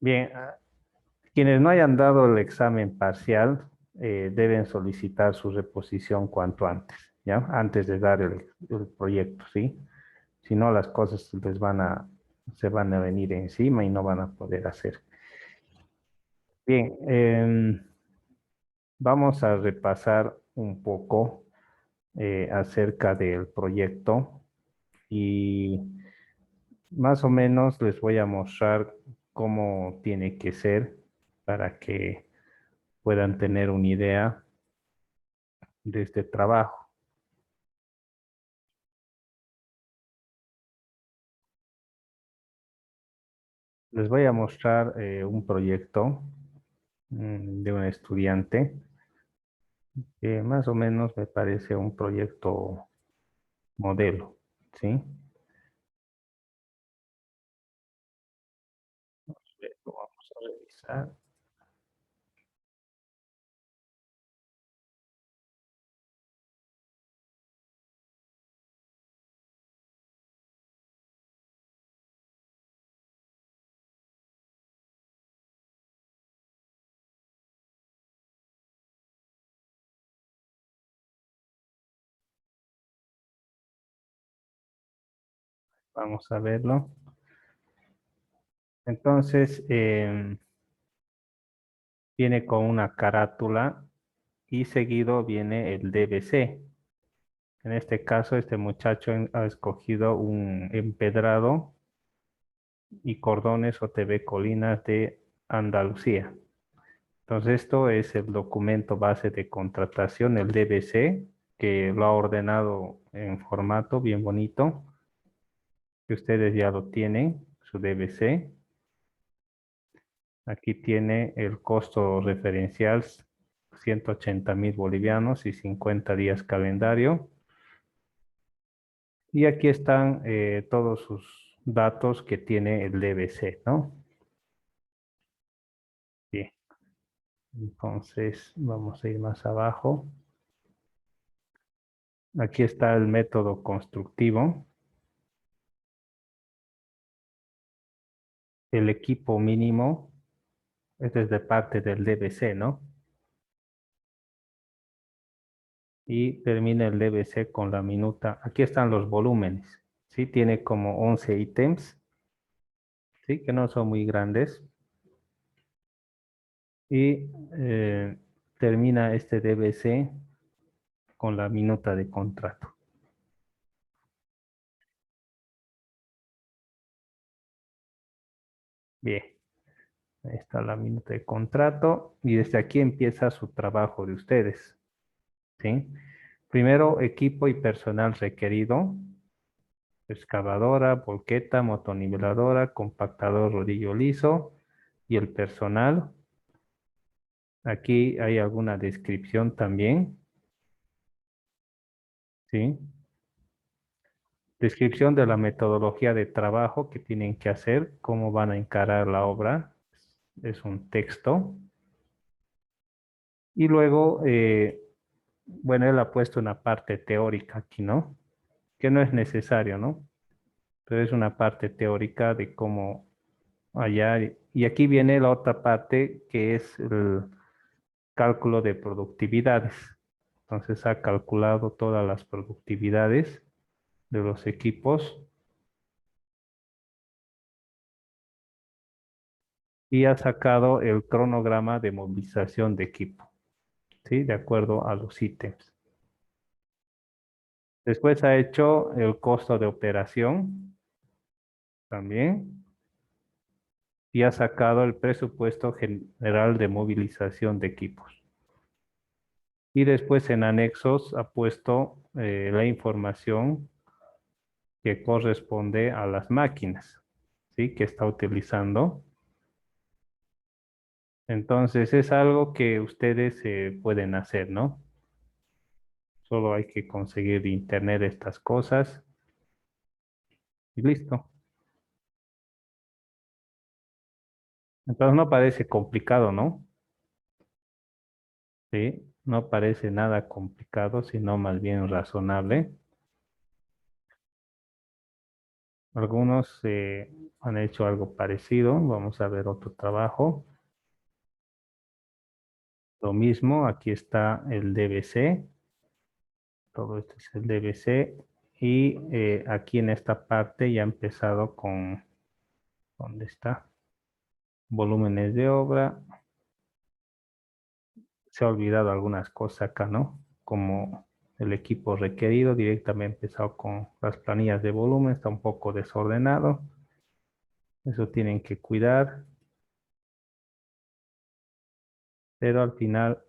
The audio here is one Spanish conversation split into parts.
Bien, quienes no hayan dado el examen parcial deben solicitar su reposición cuanto antes, ¿ya? Antes de dar el proyecto, ¿sí? Si no, las cosas se van a venir encima y no van a poder hacer. Bien, vamos a repasar un poco acerca del proyecto y más o menos les voy a mostrar cómo tiene que ser para que puedan tener una idea de este trabajo. Les voy a mostrar un proyecto de un estudiante que más o menos me parece un proyecto modelo, ¿sí? Lo vamos a revisar. Vamos a verlo. Entonces, viene con una carátula y seguido viene el DBC. En este caso, este muchacho ha escogido un empedrado y cordones OTB Colinas de Andalucía. Entonces, esto es el documento base de contratación, el DBC, que lo ha ordenado en formato bien bonito, que ustedes ya lo tienen, su DBC. Aquí tiene el costo referencial, 180.000 bolivianos y 50 días calendario. Y aquí están todos sus datos que tiene el DBC, ¿no? Bien, entonces vamos a ir más abajo. Aquí está el método constructivo, el equipo mínimo, este es de parte del DBC, ¿no? Y termina el DBC con la minuta. Aquí están los volúmenes, ¿sí? Tiene como 11 ítems, ¿sí? Que no son muy grandes. Y termina este DBC con la minuta de contrato. Bien, ahí está la minuta de contrato y desde aquí empieza su trabajo de ustedes, ¿sí? Primero, equipo y personal requerido, excavadora, volqueta, motoniveladora, compactador rodillo liso y el personal. Aquí hay alguna descripción también, ¿sí? Descripción de la metodología de trabajo que tienen que hacer, cómo van a encarar la obra. Es un texto. Y luego, bueno, él ha puesto una parte teórica aquí, ¿no? Que no es necesario, ¿no? Pero es una parte teórica de cómo hallar. Y aquí viene la otra parte que es el cálculo de productividades. Entonces ha calculado todas las productividades de los equipos y ha sacado el cronograma de movilización de equipo, ¿sí? De acuerdo a los ítems. Después ha hecho el costo de operación también y ha sacado el presupuesto general de movilización de equipos. Y después en anexos ha puesto la información que corresponde a las máquinas, ¿sí? Que está utilizando. Entonces es algo que ustedes pueden hacer, ¿no? Solo hay que conseguir de internet estas cosas y listo. Entonces no parece complicado, ¿no? Sí, no parece nada complicado, sino más bien razonable. Algunos han hecho algo parecido. Vamos a ver otro trabajo. Lo mismo, aquí está el DBC. Todo esto es el DBC. Y aquí en esta parte ya ha empezado con, ¿dónde está? Volúmenes de obra. Se ha olvidado algunas cosas acá, ¿no? Como el equipo requerido, directamente ha empezado con las planillas de volumen, está un poco desordenado. Eso tienen que cuidar, pero al final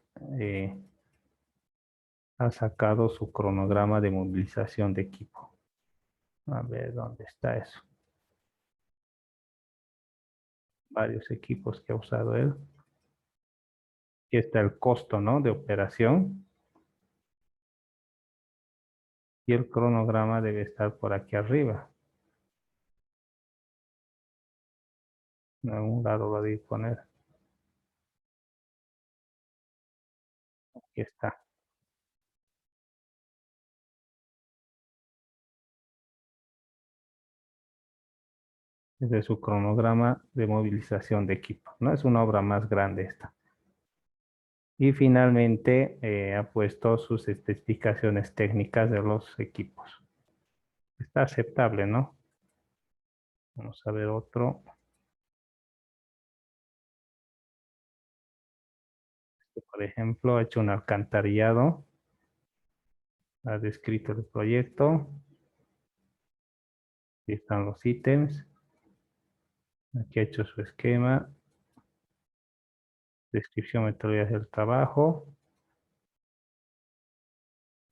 ha sacado su cronograma de movilización de equipo. A ver, ¿dónde está eso? Varios equipos que ha usado él. Aquí está el costo, ¿no? De operación. Y el cronograma debe estar por aquí arriba. En algún lado lo debe poner. Aquí está. Es de su cronograma de movilización de equipo, ¿no? Es una obra más grande esta. Y finalmente ha puesto sus especificaciones técnicas de los equipos. Está aceptable, ¿no? Vamos a ver otro. Por ejemplo, ha hecho un alcantarillado. Ha descrito el proyecto. Aquí están los ítems. Aquí ha hecho su esquema. Descripción, metodologías del trabajo.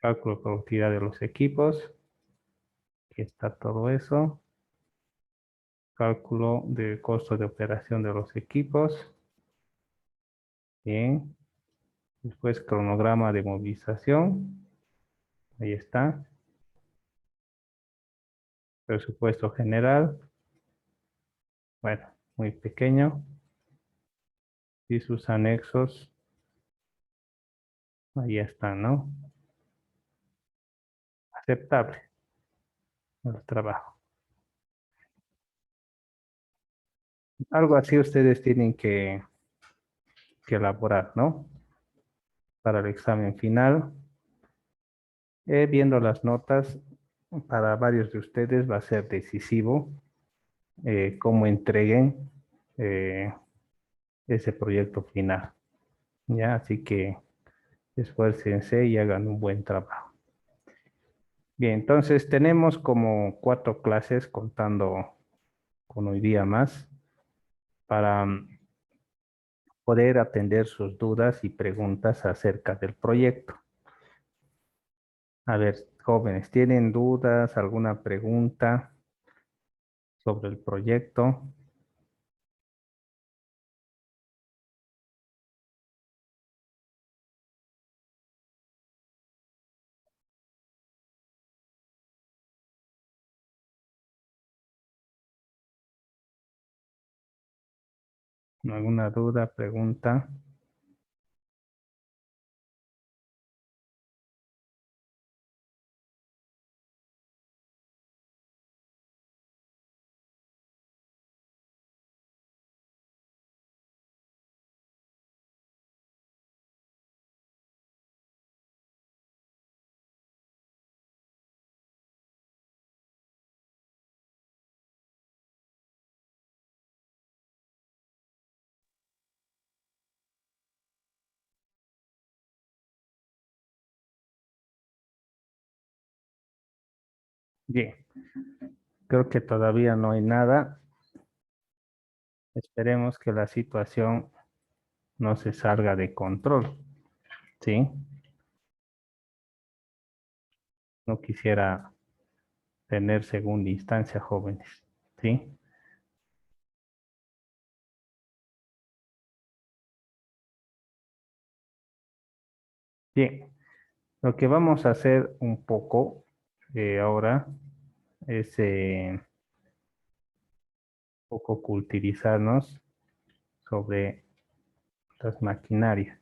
Cálculo de productividad de los equipos. Aquí está todo eso. Cálculo de costo de operación de los equipos. Bien. Después cronograma de movilización. Ahí está. Presupuesto general. Bueno, muy pequeño. Y sus anexos. Ahí están, ¿no? Aceptable el trabajo. Algo así ustedes tienen que elaborar, ¿no? Para el examen final. Viendo las notas, para varios de ustedes va a ser decisivo cómo entreguen eh, ese proyecto final. ¿Ya? Así que esfuércense y hagan un buen trabajo. Bien, entonces tenemos como 4 clases contando con hoy día más para poder atender sus dudas y preguntas acerca del proyecto. A ver, jóvenes, ¿tienen dudas, alguna pregunta sobre el proyecto? ¿Alguna duda, pregunta? Bien, creo que todavía no hay nada. Esperemos que la situación no se salga de control, ¿sí? No quisiera tener segunda instancia, jóvenes, ¿sí? Bien, lo que vamos a hacer un poco ahora es poco cultivizarnos sobre las maquinarias.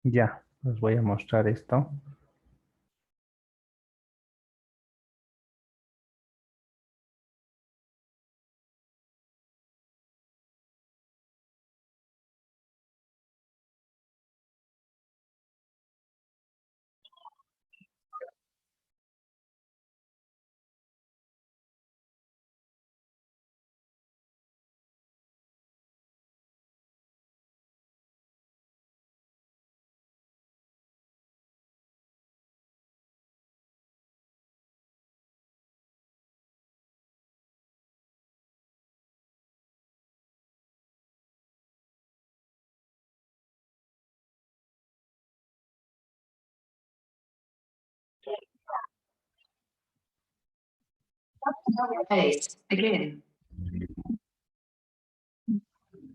Ya, os voy a mostrar esto.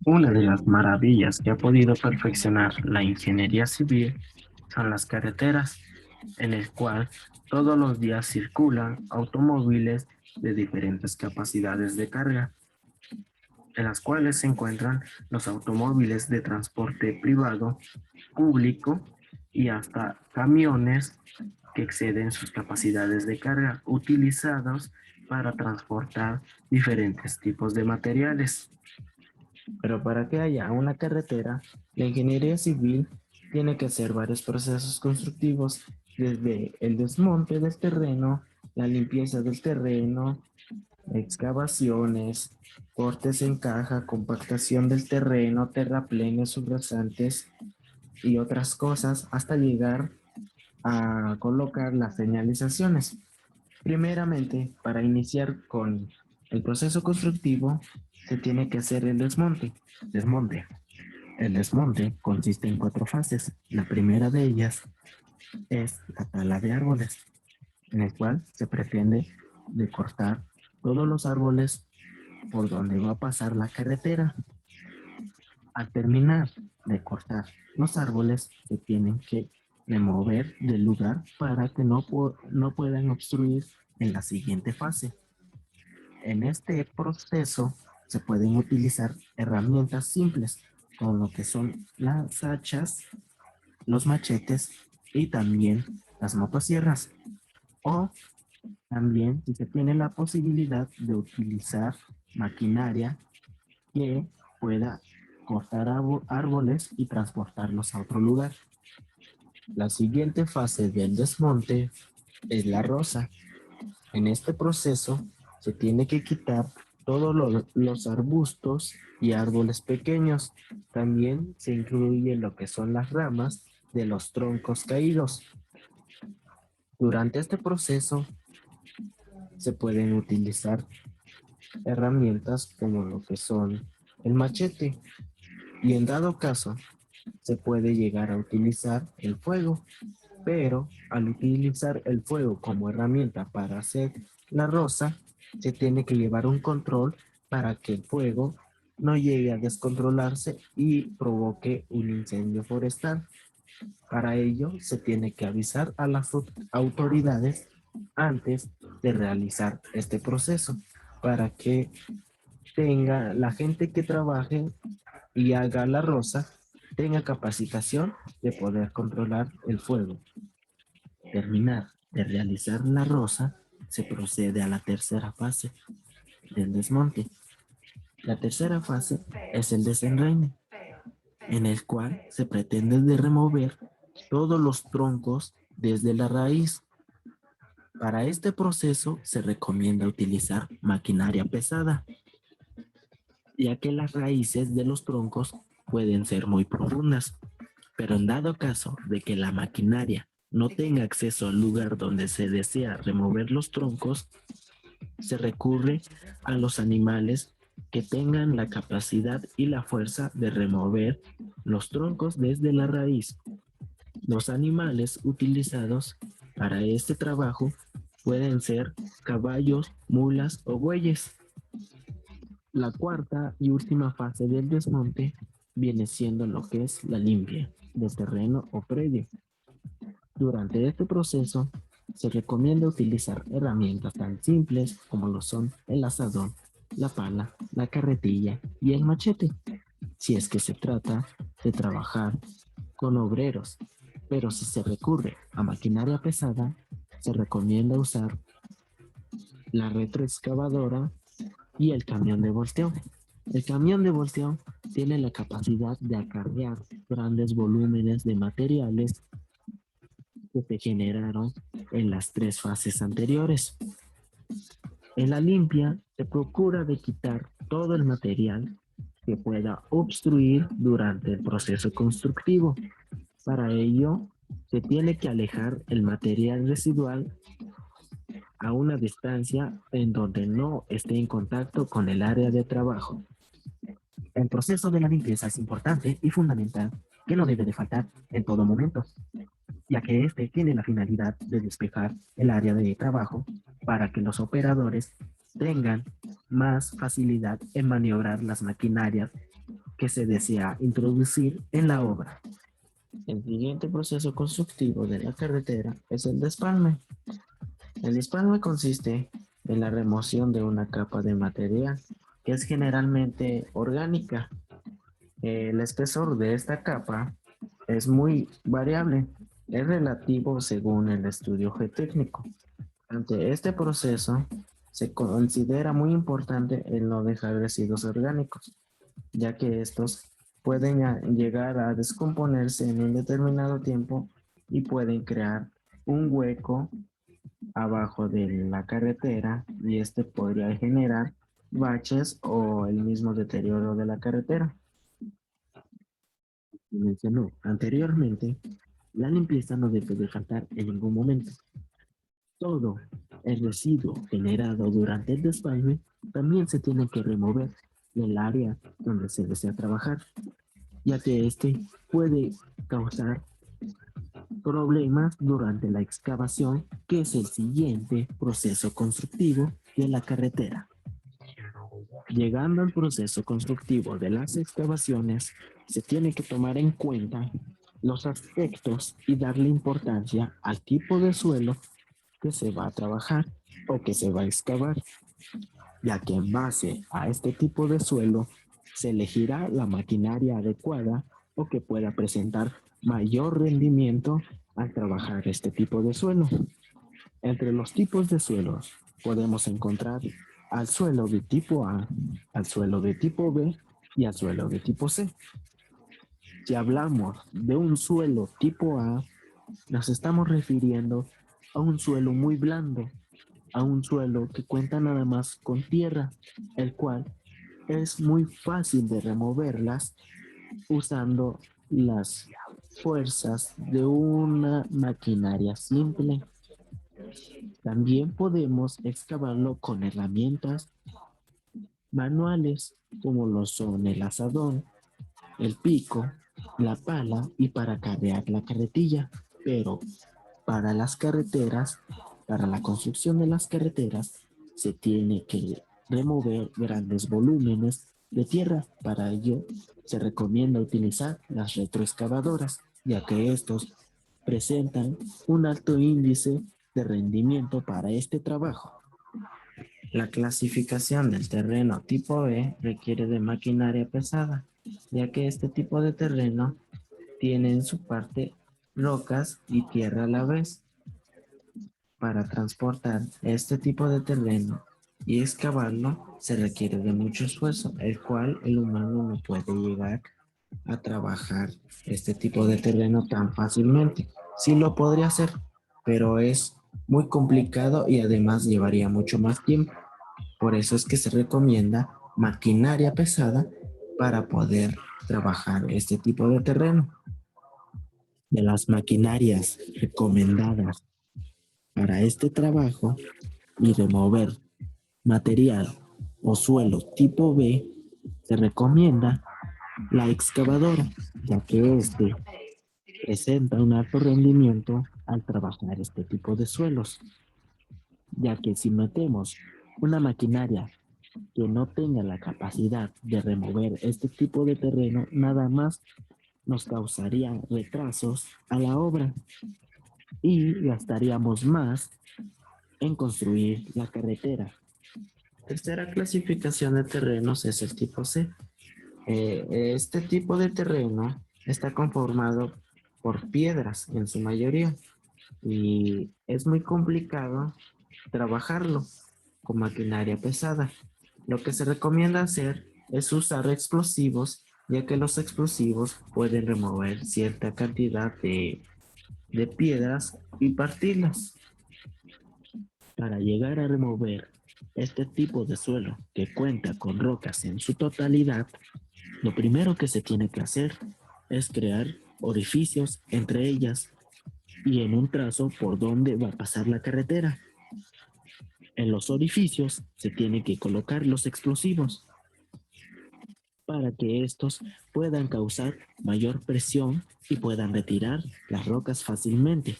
Una de las maravillas que ha podido perfeccionar la ingeniería civil son las carreteras, en el cual todos los días circulan automóviles de diferentes capacidades de carga, en las cuales se encuentran los automóviles de transporte privado, público y hasta camiones que exceden sus capacidades de carga, utilizados para transportar diferentes tipos de materiales. Pero para que haya una carretera, la ingeniería civil tiene que hacer varios procesos constructivos, desde el desmonte del terreno, la limpieza del terreno, excavaciones, cortes en caja, compactación del terreno, terraplenes subrasantes y otras cosas, hasta llegar a colocar las señalizaciones. Primeramente, para iniciar con el proceso constructivo, se tiene que hacer el desmonte. Desmonte. El desmonte consiste en 4 fases. La primera de ellas es la tala de árboles, en el cual se pretende de cortar todos los árboles por donde va a pasar la carretera. Al terminar de cortar los árboles, se tienen que remover del lugar para que no puedan obstruir en la siguiente fase. En este proceso se pueden utilizar herramientas simples, como lo que son las hachas, los machetes y también las motosierras. O también si se tiene la posibilidad de utilizar maquinaria que pueda cortar árboles y transportarlos a otro lugar. La siguiente fase del desmonte es la roza. En este proceso se tiene que quitar todos los arbustos y árboles pequeños. También se incluye lo que son las ramas de los troncos caídos. Durante este proceso se pueden utilizar herramientas como lo que son el machete, y en dado caso se puede llegar a utilizar el fuego, pero al utilizar el fuego como herramienta para hacer la roza, se tiene que llevar un control para que el fuego no llegue a descontrolarse y provoque un incendio forestal. Para ello, se tiene que avisar a las autoridades antes de realizar este proceso, para que tenga la gente que trabaje y haga la roza, tenga capacitación de poder controlar el fuego. Terminar de realizar la roza, se procede a la tercera fase del desmonte. La tercera fase es el desenraine, en el cual se pretende de remover todos los troncos desde la raíz. Para este proceso se recomienda utilizar maquinaria pesada, ya que las raíces de los troncos pueden ser muy profundas, pero en dado caso de que la maquinaria no tenga acceso al lugar donde se desea remover los troncos, se recurre a los animales que tengan la capacidad y la fuerza de remover los troncos desde la raíz. Los animales utilizados para este trabajo pueden ser caballos, mulas o bueyes. La cuarta y última fase del desmonte viene siendo lo que es la limpia de terreno o predio. Durante este proceso se recomienda utilizar herramientas tan simples como lo son el asadón, la pala, la carretilla y el machete, si es que se trata de trabajar con obreros, pero si se recurre a maquinaria pesada, se recomienda usar la retroexcavadora y el camión de volteo. El camión de volteo tiene la capacidad de acarrear grandes volúmenes de materiales que se generaron en las tres fases anteriores. En la limpia se procura de quitar todo el material que pueda obstruir durante el proceso constructivo. Para ello, se tiene que alejar el material residual a una distancia en donde no esté en contacto con el área de trabajo. El proceso de la limpieza es importante y fundamental que no debe de faltar en todo momento, ya que este tiene la finalidad de despejar el área de trabajo para que los operadores tengan más facilidad en maniobrar las maquinarias que se desea introducir en la obra. El siguiente proceso constructivo de la carretera es el despalme. El despalme consiste en la remoción de una capa de material que es generalmente orgánica. El espesor de esta capa es muy variable, es relativo según el estudio geotécnico. Ante este proceso, se considera muy importante el no dejar residuos orgánicos, ya que estos pueden llegar a descomponerse en un determinado tiempo y pueden crear un hueco abajo de la carretera y este podría generar baches o el mismo deterioro de la carretera. Como mencionó anteriormente, la limpieza no debe de faltar en ningún momento. Todo el residuo generado durante el despalme también se tiene que remover del área donde se desea trabajar, ya que este puede causar problemas durante la excavación, que es el siguiente proceso constructivo de la carretera. Llegando al proceso constructivo de las excavaciones, se tiene que tomar en cuenta los aspectos y darle importancia al tipo de suelo que se va a trabajar o que se va a excavar, ya que en base a este tipo de suelo se elegirá la maquinaria adecuada o que pueda presentar mayor rendimiento al trabajar este tipo de suelo. Entre los tipos de suelos podemos encontrar al suelo de tipo A, al suelo de tipo B y al suelo de tipo C. Si hablamos de un suelo tipo A, nos estamos refiriendo a un suelo muy blando, a un suelo que cuenta nada más con tierra, el cual es muy fácil de removerlas usando las fuerzas de una maquinaria simple. También podemos excavarlo con herramientas manuales como lo son el asadón, el pico, la pala y para carrear la carretilla. Pero para las carreteras, para la construcción de las carreteras, se tiene que remover grandes volúmenes de tierra. Para ello, se recomienda utilizar las retroexcavadoras, ya que estos presentan un alto índice de rendimiento para este trabajo. La clasificación del terreno tipo B requiere de maquinaria pesada, ya que este tipo de terreno tiene en su parte rocas y tierra a la vez. Para transportar este tipo de terreno y excavarlo se requiere de mucho esfuerzo, el cual el humano no puede llegar a trabajar este tipo de terreno tan fácilmente. Sí lo podría hacer, pero es muy complicado y además llevaría mucho más tiempo. Por eso es que se recomienda maquinaria pesada para poder trabajar este tipo de terreno. De las maquinarias recomendadas para este trabajo y remover material o suelo tipo B, se recomienda la excavadora, ya que este presenta un alto rendimiento al trabajar este tipo de suelos, ya que si metemos una maquinaria que no tenga la capacidad de remover este tipo de terreno, nada más nos causaría retrasos a la obra y gastaríamos más en construir la carretera. Tercera clasificación de terrenos es el tipo C. Este tipo de terreno está conformado por piedras en su mayoría y es muy complicado trabajarlo con maquinaria pesada. Lo que se recomienda hacer es usar explosivos, ya que los explosivos pueden remover cierta cantidad de piedras y partirlas. Para llegar a remover este tipo de suelo que cuenta con rocas en su totalidad, lo primero que se tiene que hacer es crear orificios entre ellas y en un trazo por donde va a pasar la carretera. En los orificios se tienen que colocar los explosivos para que estos puedan causar mayor presión y puedan retirar las rocas fácilmente.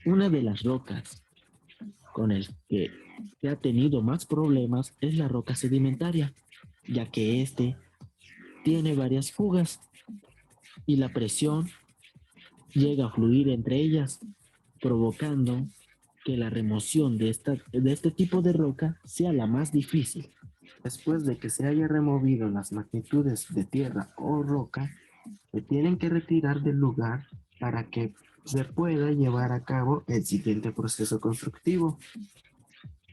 Una de las rocas con el que se ha tenido más problemas es la roca sedimentaria, ya que este tiene varias fugas y la presión llega a fluir entre ellas, provocando que la remoción de este tipo de roca sea la más difícil. Después de que se haya removido las magnitudes de tierra o roca, se tienen que retirar del lugar para que se pueda llevar a cabo el siguiente proceso constructivo.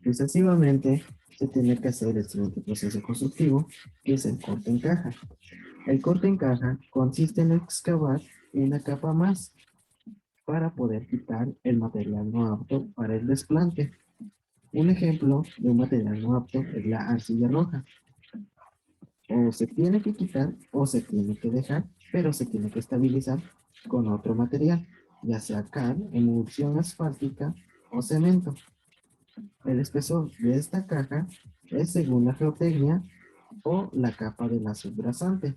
Sucesivamente, se tiene que hacer el siguiente proceso constructivo, que es el corte en caja. El corte en caja consiste en excavar una capa más para poder quitar el material no apto para el desplante. Un ejemplo de un material no apto es la arcilla roja. O se tiene que quitar o se tiene que dejar, pero se tiene que estabilizar con otro material, ya sea cal, emulsión asfáltica o cemento. El espesor de esta caja es según la geotecnia o la capa de la subrasante.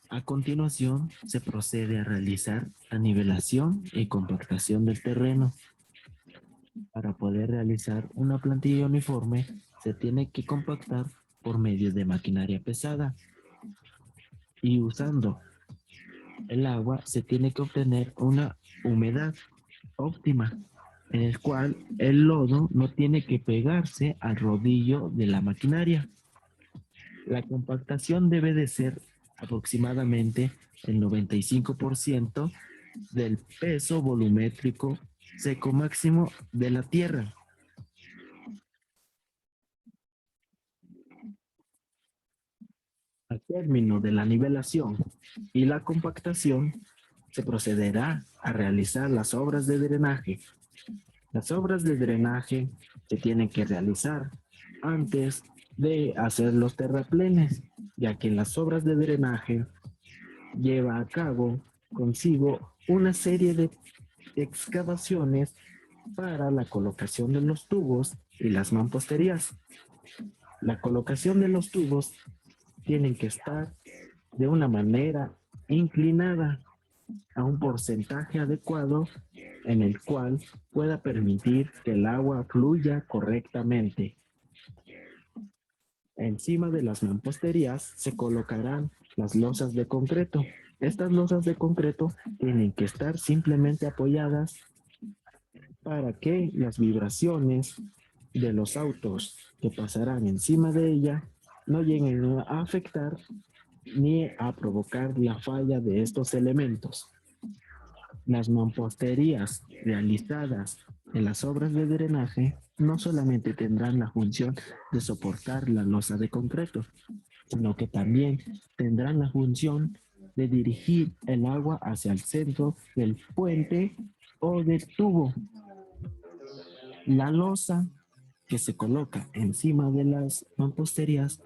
A continuación, se procede a realizar la nivelación y compactación del terreno. Para poder realizar una plantilla uniforme, se tiene que compactar por medio de maquinaria pesada y usando el agua se tiene que obtener una humedad óptima, en el cual el lodo no tiene que pegarse al rodillo de la maquinaria. La compactación debe de ser aproximadamente el 95% del peso volumétrico seco máximo de la tierra. Al término de la nivelación y la compactación, se procederá a realizar las obras de drenaje. Las obras de drenaje se tienen que realizar antes de hacer los terraplenes, ya que las obras de drenaje lleva a cabo consigo una serie de excavaciones para la colocación de los tubos y las mamposterías. La colocación de los tubos tienen que estar de una manera inclinada a un porcentaje adecuado en el cual pueda permitir que el agua fluya correctamente. Encima de las mamposterías se colocarán las losas de concreto. Estas losas de concreto tienen que estar simplemente apoyadas para que las vibraciones de los autos que pasarán encima de ella no lleguen a afectar ni a provocar la falla de estos elementos. Las mamposterías realizadas en las obras de drenaje no solamente tendrán la función de soportar la losa de concreto, sino que también tendrán la función de dirigir el agua hacia el centro del puente o del tubo. La losa que se coloca encima de las mamposterías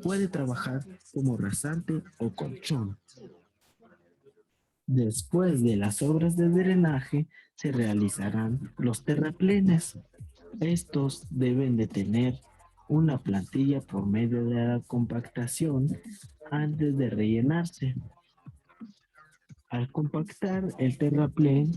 puede trabajar como rasante o colchón. Después de las obras de drenaje, se realizarán los terraplenes. Estos deben de tener una plantilla por medio de la compactación antes de rellenarse. Al compactar el terraplén,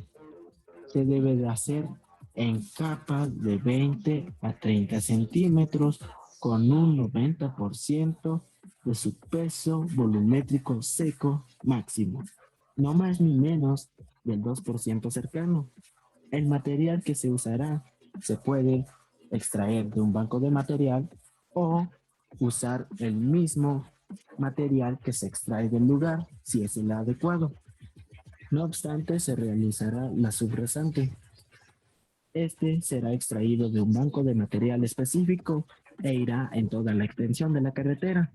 se debe de hacer en capas de 20 a 30 centímetros con un 90% de su peso volumétrico seco máximo, no más ni menos del 2% cercano. El material que se usará se puede extraer de un banco de material o usar el mismo material que se extrae del lugar si es el adecuado. No obstante, se realizará la subrasante. Este será extraído de un banco de material específico e irá en toda la extensión de la carretera.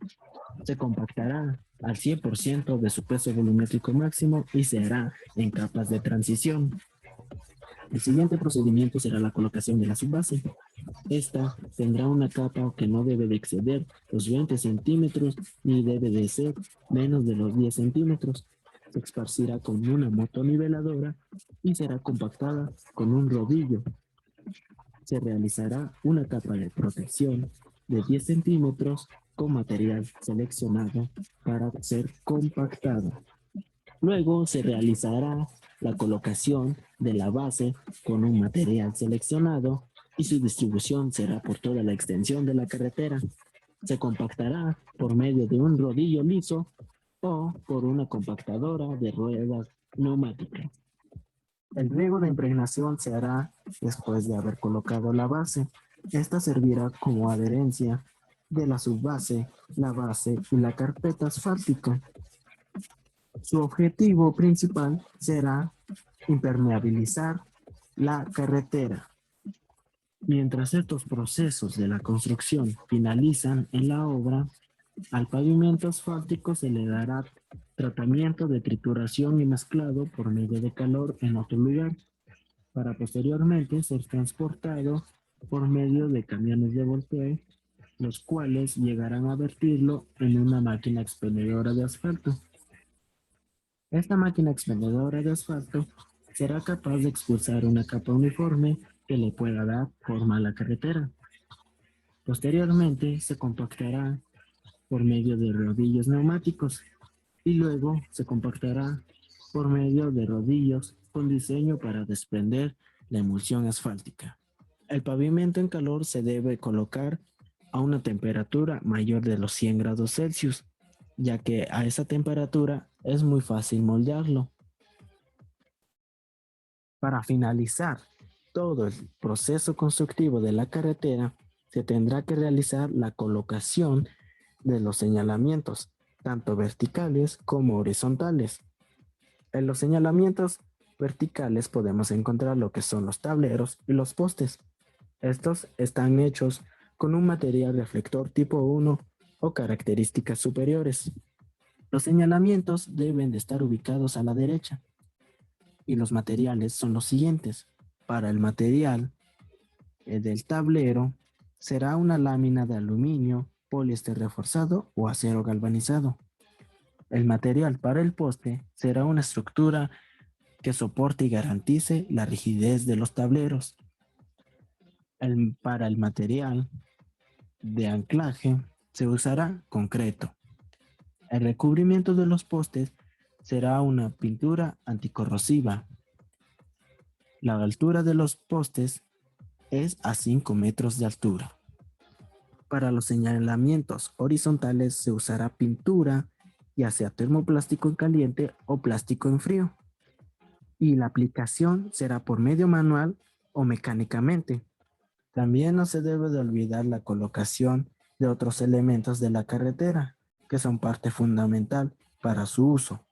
Se compactará al 100% de su peso volumétrico máximo y se hará en capas de transición. El siguiente procedimiento será la colocación de la subbase. Esta tendrá una capa que no debe de exceder los 20 centímetros ni debe de ser menos de los 10 centímetros. Se esparcirá con una motoniveladora y será compactada con un rodillo. Se realizará una capa de protección de 10 centímetros con material seleccionado para ser compactado. Luego se realizará la colocación de la base con un material seleccionado y su distribución será por toda la extensión de la carretera. Se compactará por medio de un rodillo liso o por una compactadora de ruedas neumáticas. El riego de impregnación se hará después de haber colocado la base. Esta servirá como adherencia de la subbase, la base y la carpeta asfáltica. Su objetivo principal será impermeabilizar la carretera. Mientras estos procesos de la construcción finalizan en la obra, al pavimento asfáltico se le dará tratamiento de trituración y mezclado por medio de calor en otro lugar, para posteriormente ser transportado por medio de camiones de volteo, los cuales llegarán a vertirlo en una máquina expendedora de asfalto. Esta máquina expendedora de asfalto será capaz de expulsar una capa uniforme que le pueda dar forma a la carretera. Posteriormente se compactará por medio de rodillos neumáticos y luego se compactará por medio de rodillos con diseño para desprender la emulsión asfáltica. El pavimento en calor se debe colocar a una temperatura mayor de los 100 grados Celsius, ya que a esa temperatura es muy fácil moldearlo. Para finalizar todo el proceso constructivo de la carretera, se tendrá que realizar la colocación de los señalamientos, tanto verticales como horizontales. En los señalamientos verticales podemos encontrar lo que son los tableros y los postes. Estos están hechos con un material reflector tipo 1 o características superiores. Los señalamientos deben de estar ubicados a la derecha y los materiales son los siguientes. Para el material del tablero será una lámina de aluminio, poliéster reforzado o acero galvanizado. El material para el poste será una estructura que soporte y garantice la rigidez de los tableros. Para el material de anclaje se usará concreto. El recubrimiento de los postes será una pintura anticorrosiva. La altura de los postes es a 5 metros de altura. Para los señalamientos horizontales se usará pintura, ya sea termoplástico en caliente o plástico en frío. Y la aplicación será por medio manual o mecánicamente. También no se debe de olvidar la colocación de otros elementos de la carretera, que son parte fundamental para su uso,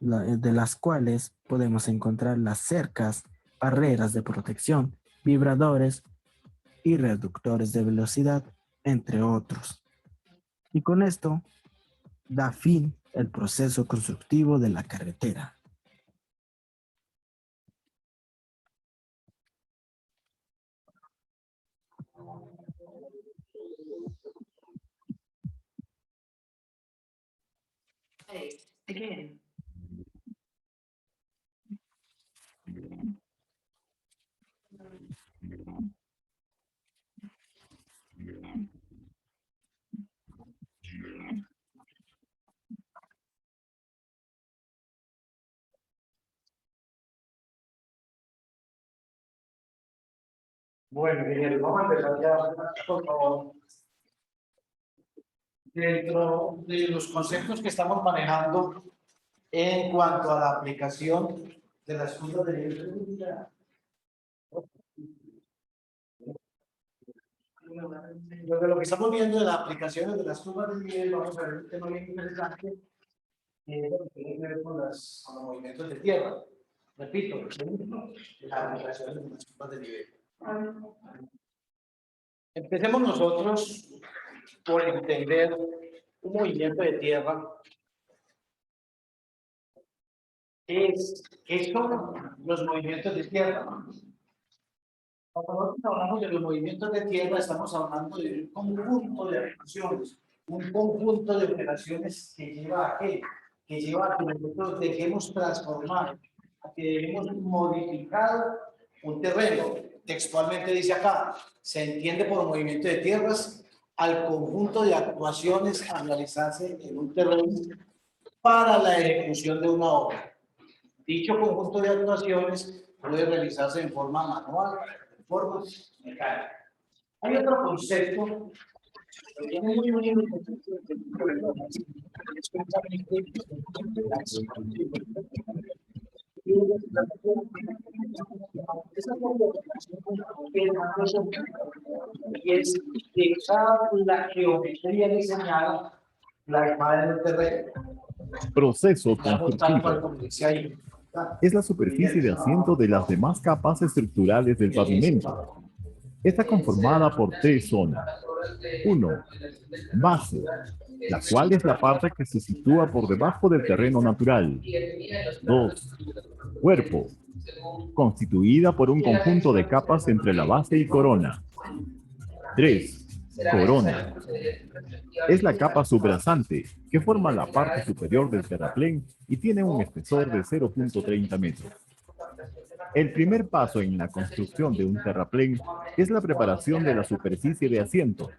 de las cuales podemos encontrar las cercas, barreras de protección, vibradores y reductores de velocidad, entre otros. Y con esto da fin el proceso constructivo de la carretera. Again. Bueno, Miguel, vamos a empezar ya, por favor. Dentro de los conceptos que estamos manejando en cuanto a la aplicación de las curvas de nivel de velocidad, lo que estamos viendo de las aplicaciones de las curvas de nivel, vamos a ver un tema bien interesante que es lo que tiene que ver con los movimientos de tierra. Repito, la aplicación de las curvas de nivel. Empecemos nosotros por entender un movimiento de tierra. ¿Qué son los movimientos de tierra? Cuando nosotros hablamos de los movimientos de tierra, estamos hablando de un conjunto de operaciones, un conjunto de operaciones que lleva a qué? Que lleva a que nosotros dejemos transformar, a que debemos modificar un terreno. Textualmente dice acá, se entiende por movimiento de tierras al conjunto de actuaciones a realizarse en un terreno para la ejecución de una obra. Dicho conjunto de actuaciones puede realizarse en forma manual, en forma mecánica. Hay otro concepto que tiene muy y es dejar la geometría diseñada plasmada en el terreno. Proceso Tal cual constructivo. como dice ahí. Es la superficie de asiento de las demás capas estructurales del pavimento. Está conformada por tres zonas. 1. Base, la cual es la parte que se sitúa por debajo del terreno natural. 2. Cuerpo, constituida por un conjunto de capas entre la base y corona. 3. Corona. Es la capa subrasante, que forma la parte superior del terraplén y tiene un espesor de 0.30 metros. El primer paso en la construcción de un terraplén es la preparación de la superficie de asiento.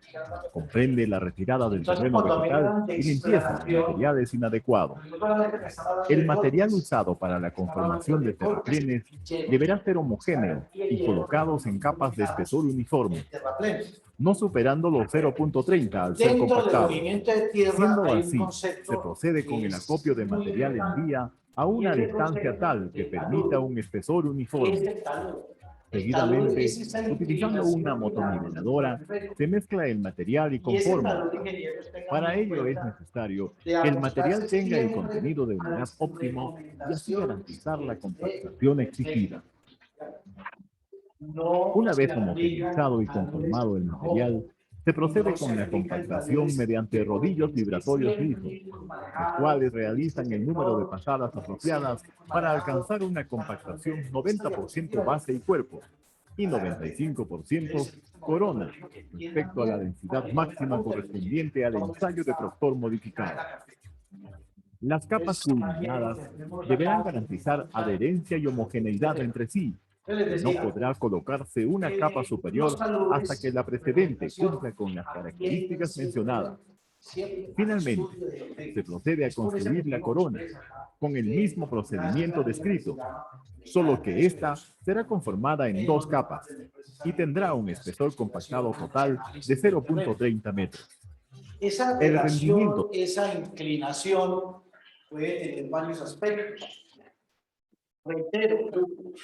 Comprende la retirada del terreno vegetal y limpieza de materiales inadecuados. El material usado para la conformación de terraplenes deberá ser homogéneo y colocados en capas de espesor uniforme, no superando los 0.30 al ser compactado. Siendo así, se procede con el acopio de material en vía a una distancia tal que permita un espesor uniforme. Seguidamente, utilizando una motoniveladora, se mezcla el material y conforma. Para ello es necesario que el material tenga el contenido de humedad óptimo y así garantizar la compactación exigida. Una vez homogeneizado y conformado el material, se procede con la compactación mediante rodillos vibratorios lisos, los cuales realizan el número de pasadas apropiadas para alcanzar una compactación 90% base y cuerpo y 95% corona respecto a la densidad máxima correspondiente al ensayo de Proctor modificado. Las capas culminadas deberán garantizar adherencia y homogeneidad entre sí. No podrá colocarse una capa superior hasta que la precedente cumpla con las características mencionadas. Finalmente, se procede a construir la corona con el mismo procedimiento descrito, solo que ésta será conformada en dos capas y tendrá un espesor compactado total de 0.30 metros. Esa relación, esa inclinación puede tener varios aspectos. Reitero,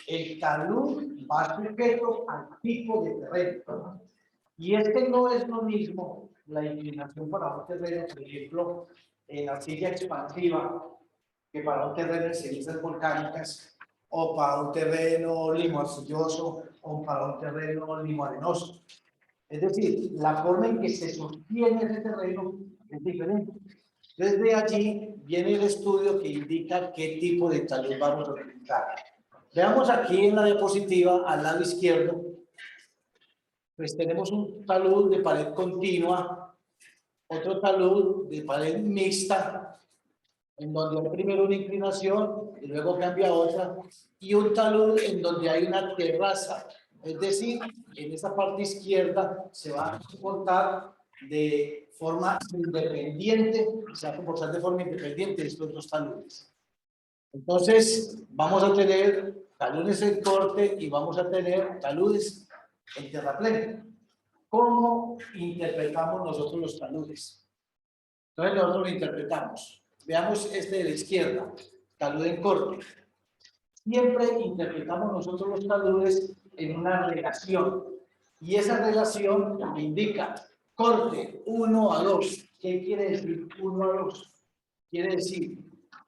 el talud va sujeto al tipo de terreno. Y no es lo mismo la inclinación para un terreno, por ejemplo, en arcilla expansiva, que para un terreno de cenizas volcánicas, o para un terreno limo-arcilloso, o para un terreno limo-arenoso. Es decir, la forma en que se sostiene ese terreno es diferente. Desde allí viene el estudio que indica qué tipo de talud vamos a utilizar. Veamos aquí en la diapositiva, al lado izquierdo, pues tenemos un talud de pared continua, otro talud de pared mixta, en donde hay primero una inclinación y luego cambia a otra, y un talud en donde hay una terraza. Es decir, en esta parte izquierda se va a comportar de forma independiente, se va a comportar de forma independiente estos dos taludes. Entonces, vamos a tener taludes en corte y vamos a tener taludes en terraplén. ¿Cómo interpretamos nosotros los taludes? Entonces, nosotros lo interpretamos. Veamos este de la izquierda, talud en corte. Siempre interpretamos nosotros los taludes en una relación. Y esa relación me indica corte 1 a 2. ¿Qué quiere decir 1 a 2? Quiere decir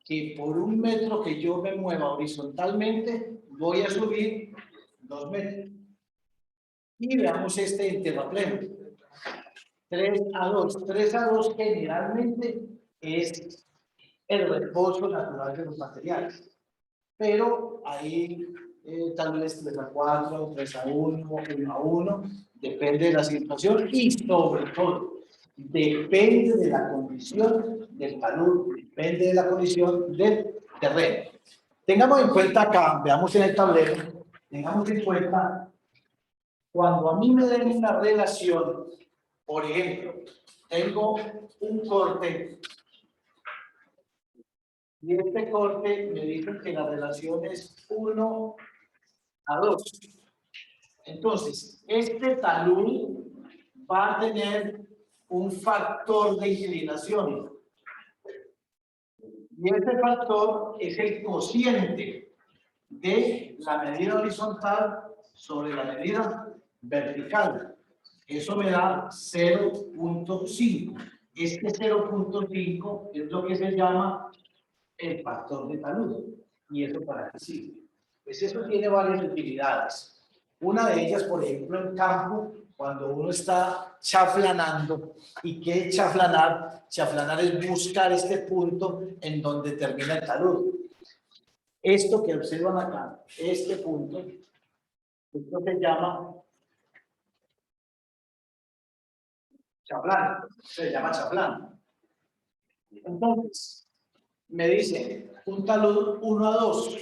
que por 1 metro que yo me mueva horizontalmente, voy a subir 2 metros. Y veamos este en terrapleno. 3 a 2. 3 a 2 generalmente es el reposo natural de los materiales. Pero hay tal vez 3 a 4, 3 a 1, 1 a 1, depende de la situación y sobre todo, depende de la condición del talud, depende de la condición del terreno. Tengamos en cuenta acá, veamos en el tablero, tengamos en cuenta, cuando a mí me den una relación, por ejemplo, tengo un corte, y este corte me dicen que la relación es 1 a 2. Entonces, este talud va a tener un factor de inclinación. Y este factor es el cociente de la medida horizontal sobre la medida vertical. Eso me da 0.5. Este 0.5 es lo que se llama el factor de talud. ¿Y eso para qué sirve? Pues eso tiene varias utilidades. Una de ellas, por ejemplo, en campo, cuando uno está chaflanando. ¿Y qué es chaflanar? Chaflanar es buscar este punto en donde termina el talud. Esto que observan acá, este punto, esto se llama chaflán. Se llama chaflán. Entonces, me dice un talud 1 a 2.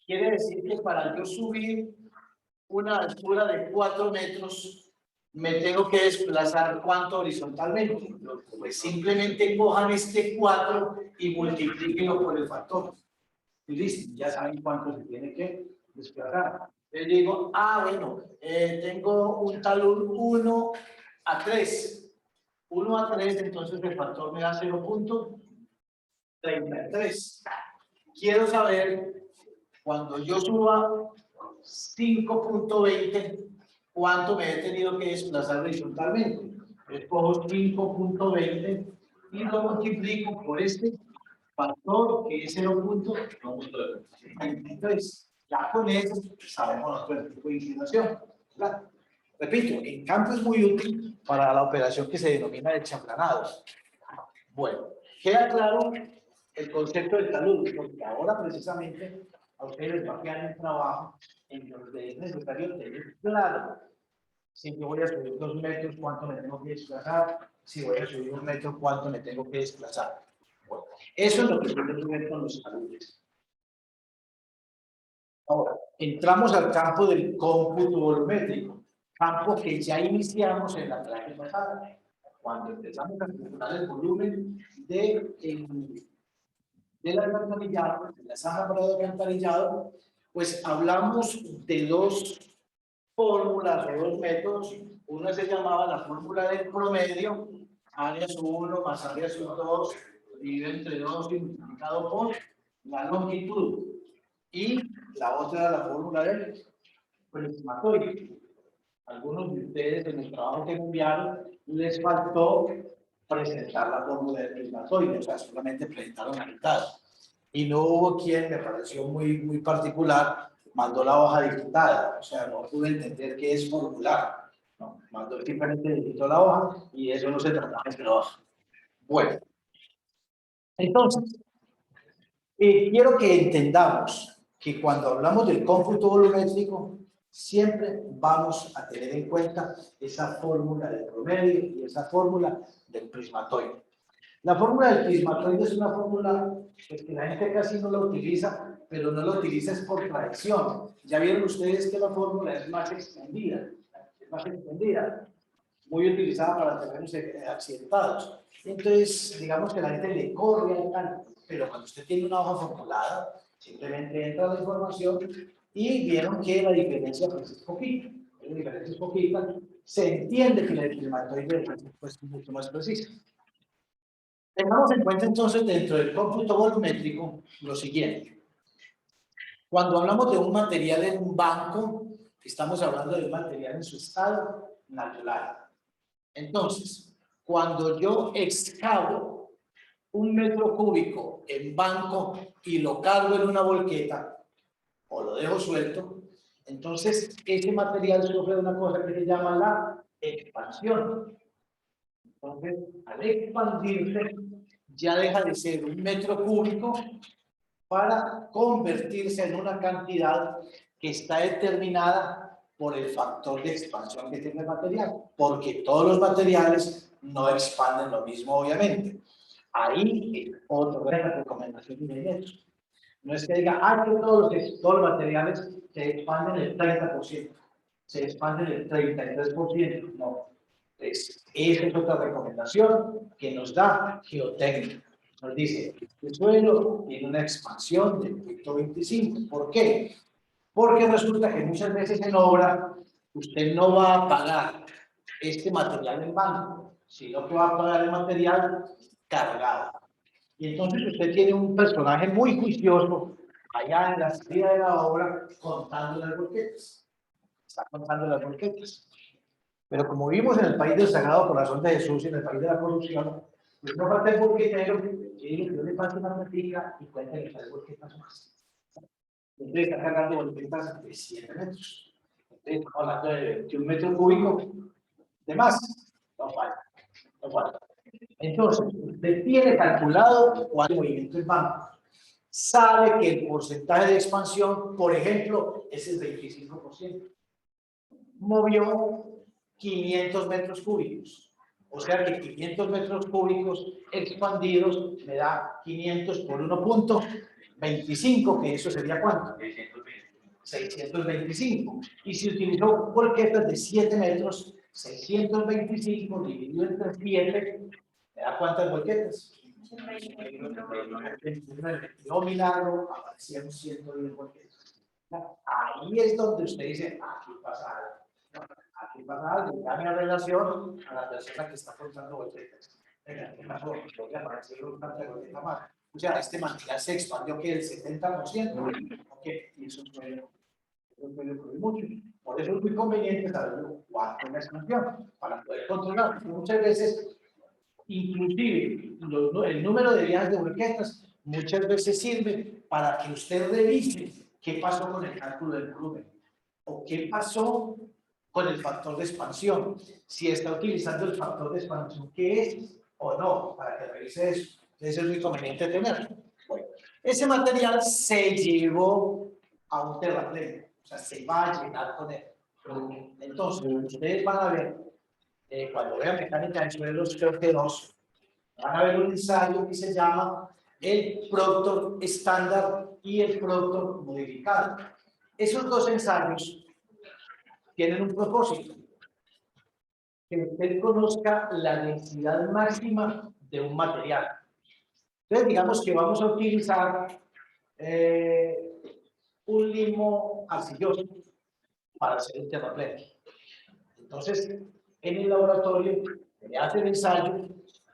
Quiere decir que para yo subir una altura de 4 metros, me tengo que desplazar ¿cuánto horizontalmente? Pues simplemente cojan este 4 y multiplíquenlo por el factor. Y listo, ya saben cuánto se tiene que desplazar. Les digo, bueno, tengo un talud 1 a 3. 1 a 3, entonces el factor me da 0.33. Quiero saber, cuando yo suba 5.20, ¿cuánto me he tenido que desplazar horizontalmente? Escojo 5.20 y lo multiplico por este factor que es 0.23. Ya con eso sabemos nuestro tipo de inclinación. ¿Verdad? Repito, en campo es muy útil para la operación que se denomina de chaflanado. Bueno, queda claro el concepto del talud, porque ahora precisamente a ustedes les va a quedar un trabajo en donde es necesario tener claro si yo voy a subir 2 metros, cuánto me tengo que desplazar, si voy a subir 1 metro, cuánto me tengo que desplazar. Bueno, eso es lo que tiene que ver con los taludes. Ahora, entramos al campo del cómputo volumétrico, campo que ya iniciamos en la clase pasada, cuando empezamos a calcular el volumen del alcantarillado, de la zanja para el alcantarillado, pues hablamos de 2 fórmulas o 2 métodos. Una se llamaba la fórmula del promedio, área sub 1 más área sub 2, dividido entre 2 y multiplicado por la longitud. Y la otra era la fórmula del prismatoide. Algunos de ustedes en el trabajo que enviaron les faltó presentar la fórmula del prismatoide, o sea, solamente presentaron la mitad. Y no hubo quien, me pareció muy particular, mandó la hoja digitada, o sea, no pude entender qué es formular. No, mandó simplemente digitó la hoja y eso no se trataba de la hoja. Bueno, entonces, quiero que entendamos que cuando hablamos del cómputo volumétrico, siempre vamos a tener en cuenta esa fórmula del promedio y esa fórmula del prismatoide. La fórmula del prismatoide es una fórmula pues, que la gente casi no la utiliza, pero no la utiliza es por tradición. Ya vieron ustedes que la fórmula es más extendida, muy utilizada para terrenos accidentados. Entonces, digamos que la gente le corre al cálculo, pero cuando usted tiene una hoja formulada, simplemente entra la información y vieron que la diferencia pues, es poquita. La diferencia es poquita. Se entiende que el prismatoide pues, es mucho más preciso. Tengamos en cuenta entonces dentro del cómputo volumétrico lo siguiente. Cuando hablamos de un material en un banco, estamos hablando de un material en su estado natural. Entonces, cuando yo excavo un metro cúbico en banco y lo cargo en una volqueta o lo dejo suelto, entonces ese material sufre una cosa que se llama la expansión. Entonces, al expandirse, ya deja de ser un metro cúbico para convertirse en una cantidad que está determinada por el factor de expansión que tiene el material, porque todos los materiales no expanden lo mismo, obviamente. Ahí es otra recomendación inmediata. No es que diga, que todos los materiales se expanden el 30%, se expanden el 33%, no. Esa es otra recomendación que nos da geotécnica. Nos dice, el suelo tiene una expansión del 0.25. ¿Por qué? Porque resulta que muchas veces en obra usted no va a pagar este material en banco, sino que va a pagar el material cargado. Y entonces usted tiene un personaje muy juicioso allá en la salida de la obra contando las volquetas. Está contando las volquetas. Pero como vivimos en el país del Sagrado Corazón de Jesús y en el país de la corrupción, pues no falta el volquetero que yo le paso una platica y cuéntale 3 volquetas más. Entonces está cargando volquetas de 7 metros. Entonces estamos hablando de 21 metros cúbicos de más. No falta, no falta. Entonces, usted tiene calculado cuál es el movimiento del banco. Sabe que el porcentaje de expansión, por ejemplo, es el 25%. Movió 500 metros cúbicos. O sea que 500 metros cúbicos expandidos me da 500 por 1.25, que eso sería ¿cuánto? 625. Y si utilizó volquetas de 7 metros, 625 dividido entre 7, ¿me da cuántas volquetas? Yo milagro, aparecieron 110 volquetas. Ahí es donde usted dice, aquí pasa algo. Aquí pasa algo, cambia relación a la persona que está contando volquetas. ¿Qué pasó? Yo ya aparecieron una volqueta más. O sea, este material se expandió que el 70%. Ok, y eso puede ocurrir mucho. Por eso es muy conveniente saber cuánto es la expansión para poder controlar. Muchas veces, inclusive, el número de viajes de volquetas muchas veces sirve para que usted revise qué pasó con el cálculo del volumen o qué pasó con el factor de expansión, si está utilizando el factor de expansión que es o no, para que revise eso. Eso es muy conveniente tenerlo. Bueno, ese material se llevó a un terrapleno, o sea, se va a llenar con él. Entonces, ustedes van a ver, cuando vean mecánica de suelos, creo que 2, van a ver un ensayo que se llama el Proctor estándar y el Proctor modificado. Esos 2 ensayos tienen un propósito, que usted conozca la densidad máxima de un material. Entonces, digamos que vamos a utilizar un limo arcilloso para hacer el terrapleno. Entonces, en el laboratorio se hace el ensayo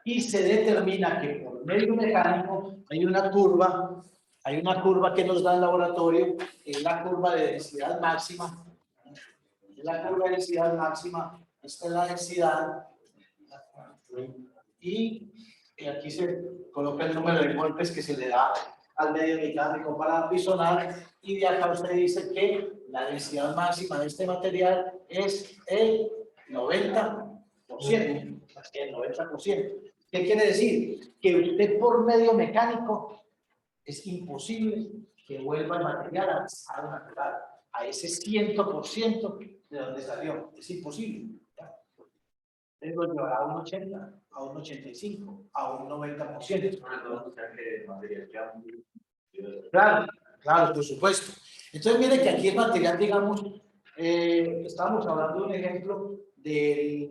y se determina que por medio mecánico hay una curva que nos da el laboratorio, que es la curva de densidad máxima. La curva de densidad máxima, esta es la densidad, y aquí se coloca el número de golpes que se le da al medio mecánico para apisonar, y de acá usted dice que la densidad máxima de este material es el 90%. El 90%. ¿Qué quiere decir? Que usted por medio mecánico es imposible que vuelva el material al estado natural, a ese 100% de donde salió. Es imposible. Lo llevará a un 80, a un 85, a un 90%. Claro, claro, por supuesto. Entonces, mire que aquí el material, digamos, estamos hablando de un ejemplo de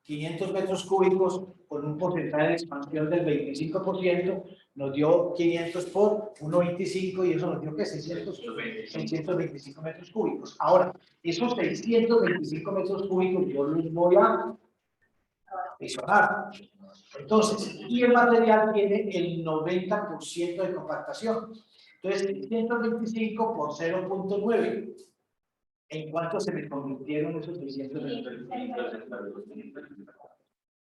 500 metros cúbicos con un porcentaje de expansión del 25%, nos dio 500 por 1,25 y eso nos dio que 625 metros cúbicos. Ahora, esos 625 metros cúbicos yo los voy a apisonar. Entonces, y el material tiene el 90% de compactación. Entonces, 625 por 0.9. ¿En cuánto se me convirtieron esos 625?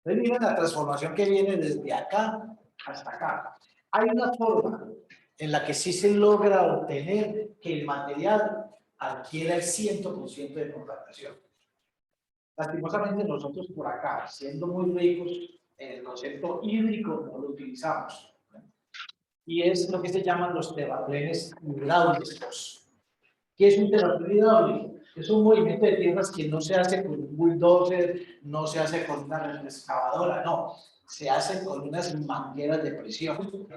Entonces, miren la transformación que viene desde acá hasta acá. Hay una forma en la que sí se logra obtener que el material adquiera el 100% de compactación. Lastimosamente nosotros por acá, siendo muy ricos en el concepto hídrico, no lo utilizamos. Y es lo que se llaman los terraplenes hidráulicos. ¿Qué es un terraplén hidráulico? Es un movimiento de tierras que no se hace con un bulldozer, no se hace con una excavadora, no. Se hace con unas mangueras de presión.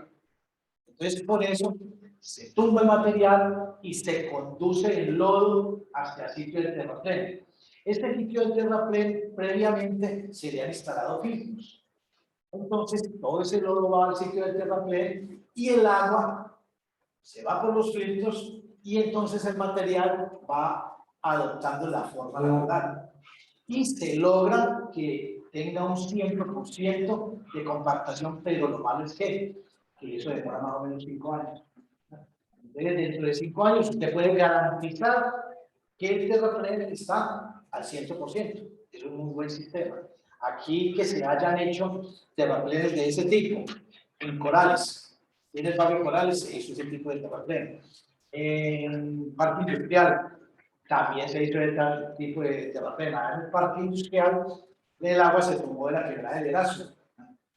Entonces, por eso se tumba el material y se conduce el lodo hacia el sitio del terraplén. Este sitio del terraplén previamente se le han instalado filtros. Entonces, todo ese lodo va al sitio del terraplén y el agua se va por los filtros y entonces el material va adoptando la forma natural. Y se logra que tenga un 100% de compactación, pero lo malo es que eso demora más o menos 5 años. Entonces, dentro de 5 años, usted puede garantizar que el terraplén está al 100%. Es un muy buen sistema. Aquí que se hayan hecho terraplenes de ese tipo, en Corales. En el barrio Corales, eso es el tipo de terraplén. En Parque Industrial, también se hizo este tipo de terraplén. En el Parque Industrial, el agua se tomó de la quebrada del Erazo.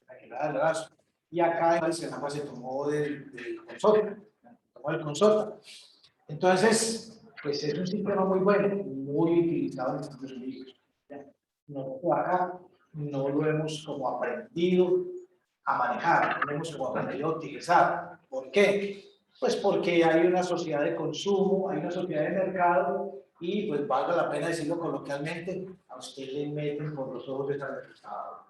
La quebrada del Erazo. Y acá el agua se tomó del Consota. Tomó el Consota. Entonces, pues es un sistema muy bueno, muy utilizado en Estados Unidos. Nosotros acá no lo hemos como aprendido a manejar, no lo hemos como aprendido a utilizar. ¿Por qué? Pues porque hay una sociedad de consumo, hay una sociedad de mercado y pues valga la pena decirlo coloquialmente, a usted le meten por los ojos esa retroexcavadora.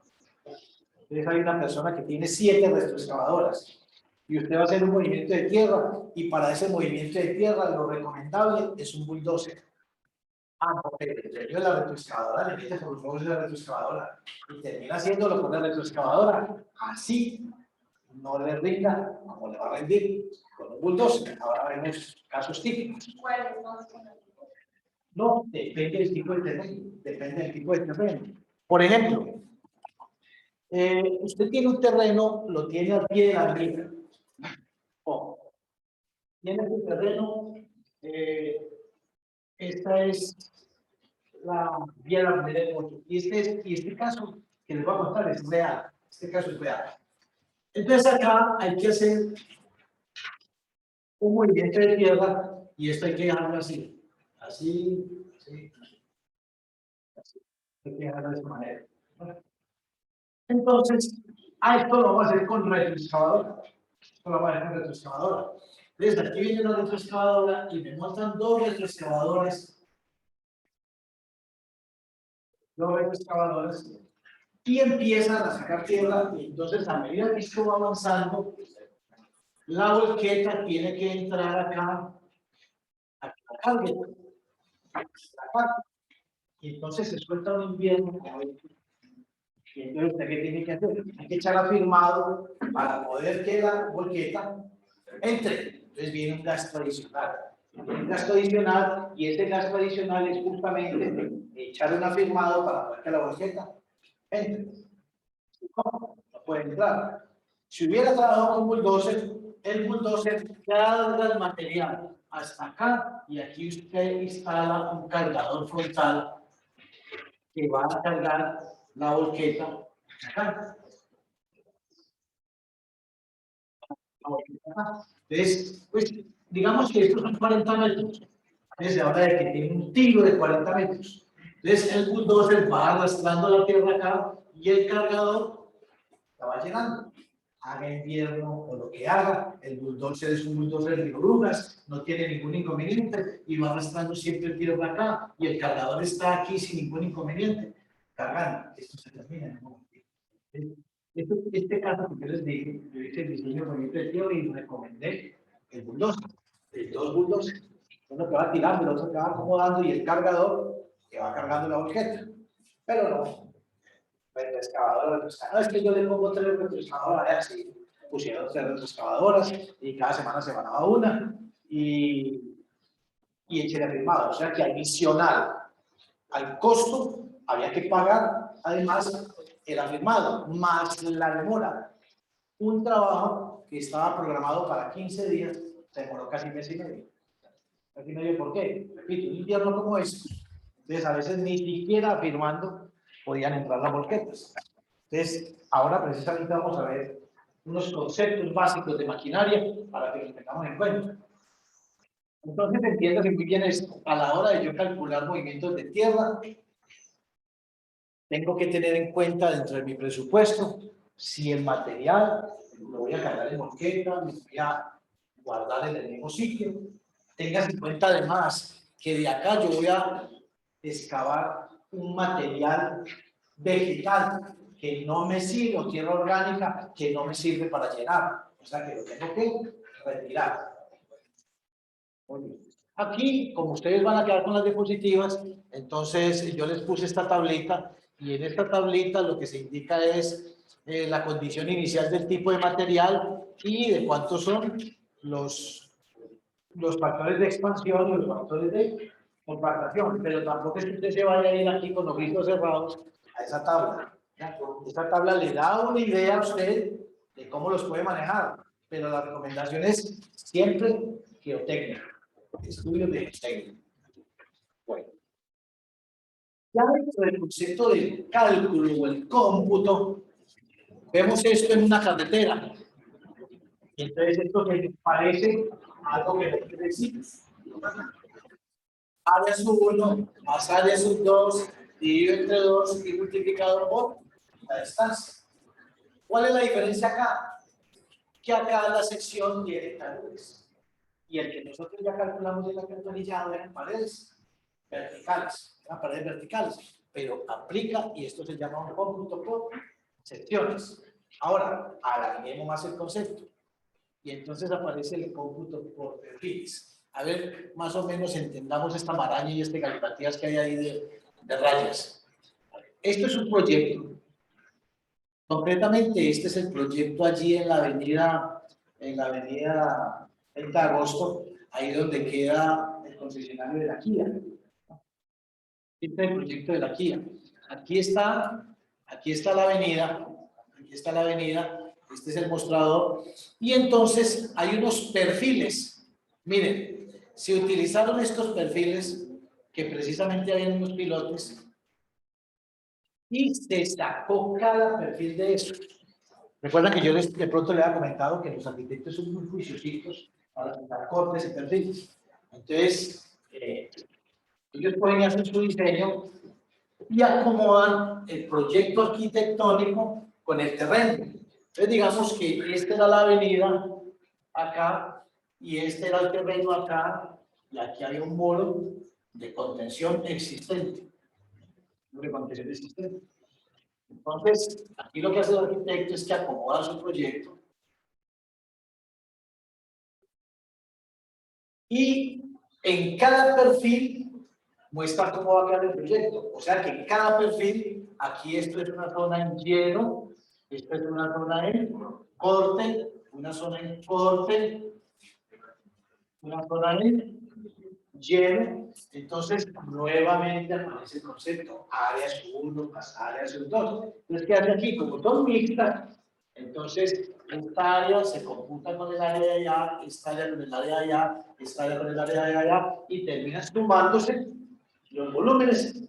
Entonces hay una persona que tiene 7 retroexcavadoras y usted va a hacer un movimiento de tierra y para ese movimiento de tierra lo recomendable es un bulldozer. No, pero yo la retroexcavadora le mete por los ojos de la retroexcavadora y termina haciéndolo con la retroexcavadora. Así no le rinda como le va a rendir con un bulldozer. Ahora vemos casos típicos. No, depende del tipo de terreno. Depende del tipo de terreno. Por ejemplo, usted tiene un terreno, lo tiene al pie de la mina. Tiene un terreno, esta es la vía de la primera de moto. Y este caso que les voy a contar es real. Este caso es real. Entonces acá hay que hacer un movimiento de tierra y esto hay que dejarlo así. Así, así, así. Hay que dejarlo de esta manera. Entonces, esto lo vamos a hacer con retroexcavadora. Esto lo vamos a hacer con retroexcavadora. Entonces, aquí viene una retroexcavadora y me muestran 2 retroexcavadoras. 2 retroexcavadoras y empiezan a sacar tierra y entonces a medida que esto va avanzando la volqueta tiene que entrar acá y entonces se suelta un invierno y entonces ¿qué tiene que hacer? Hay que echar afirmado para poder que la volqueta entre. Entonces viene un gasto adicional. Un gasto adicional y ese gasto adicional es justamente echar un afirmado para poder que la volqueta entre. No puede entrar. Si hubiera trabajado con bulldozer, el bulldozer carga el material hasta acá y aquí usted instala un cargador frontal que va a cargar la volqueta acá. Entonces, pues, digamos que estos son 40 metros. Entonces se habla de que tiene un tiro de 40 metros. Entonces el bulldozer va arrastrando la tierra acá y el cargador la va llenando. Haga invierno o lo que haga, el bulldozer es un bulldozer de orugas, no tiene ningún inconveniente y va arrastrando siempre tierra acá y el cargador está aquí sin ningún inconveniente. Cargando, esto se termina en un momentito. Este caso que yo les dije, yo hice el diseño movimiento de tierra y recomendé el bulldozer, el 2 bulldozers. Uno que va tirando, el otro que va acomodando y el cargador que va cargando la volqueta. Pero no. Retroexcavadora. No, es que yo le pongo 3 retroexcavadoras, así pusieron 3 retroexcavadoras y cada semana se ganaba una y eché de firmado. O sea que adicional al costo había que pagar además el afirmado más la demora. un trabajo que estaba programado para 15 días, se demoró casi mes y medio. Casi medio, ¿por qué? Repito, un invierno como este, entonces a veces ni siquiera firmando podían entrar las volquetas. Entonces, ahora precisamente vamos a ver unos conceptos básicos de maquinaria para que los tengamos en cuenta. Entonces, entiéndase muy bien esto. A la hora de yo calcular movimientos de tierra, tengo que tener en cuenta dentro de mi presupuesto si el material lo voy a cargar en volqueta, lo voy a guardar en el mismo sitio. Tengas en cuenta además que de acá yo voy a excavar un material vegetal que no me sirve, o tierra orgánica que no me sirve para llenar. O sea que lo tengo que retirar. Aquí, como ustedes van a quedar con las diapositivas, entonces yo les puse esta tablita y en esta tablita lo que se indica es la condición inicial del tipo de material y de cuántos son los factores de expansión y los factores de compactación. Pero tampoco es que usted se vaya a ir aquí con los ojos cerrados a esa tabla. Esta tabla le da una idea a usted de cómo los puede manejar, pero la recomendación es siempre geotécnica. Estudios de geotécnica. Bueno, ya dentro del concepto del cálculo o el cómputo, vemos esto en una carretera. Y entonces esto me parece algo que no quiere decir. Área sub 1 más área sub 2 dividido entre 2 y multiplicado por la distancia. ¿Cuál es la diferencia acá? Que acá la sección tiene taludes. Y el que nosotros ya calculamos en la cartonillada eran paredes verticales, eran paredes verticales, pero aplica y esto se llama un cómputo por secciones. Ahora, alarguemos más el concepto y entonces aparece el cómputo por perfiles. A ver, más o menos entendamos esta maraña y este galimatías que hay ahí de rayas. Esto es un proyecto. Concretamente, este es el proyecto allí en la avenida 30 de agosto, ahí donde queda el concesionario de la Kia. Este es el proyecto de la Kia. Aquí está la avenida, este es el mostrador, y entonces hay unos perfiles. Miren, se utilizaron estos perfiles que precisamente hay en unos pilotes y se sacó cada perfil de eso. Recuerdan que yo de pronto le había comentado que los arquitectos son muy juiciositos para sacar cortes y perfiles. Entonces, ellos pueden hacer su diseño y acomodan el proyecto arquitectónico con el terreno. Entonces, digamos que esta era la avenida acá y este era el terreno acá y aquí había un muro de contención existente. Entonces, aquí lo que hace el arquitecto es que acomoda su proyecto y en cada perfil muestra cómo va a quedar el proyecto. O sea que en cada perfil, aquí esto es una zona en lleno, esto es una zona en corte, una zona en corte, una zona en lleno. Entonces, nuevamente aparece el concepto áreas 1 más áreas 2. Entonces, ¿qué hace aquí? Como son mixtas, entonces esta área se computa con el área de allá, esta área con el área de allá, esta área con el área de allá, y termina sumándose los volúmenes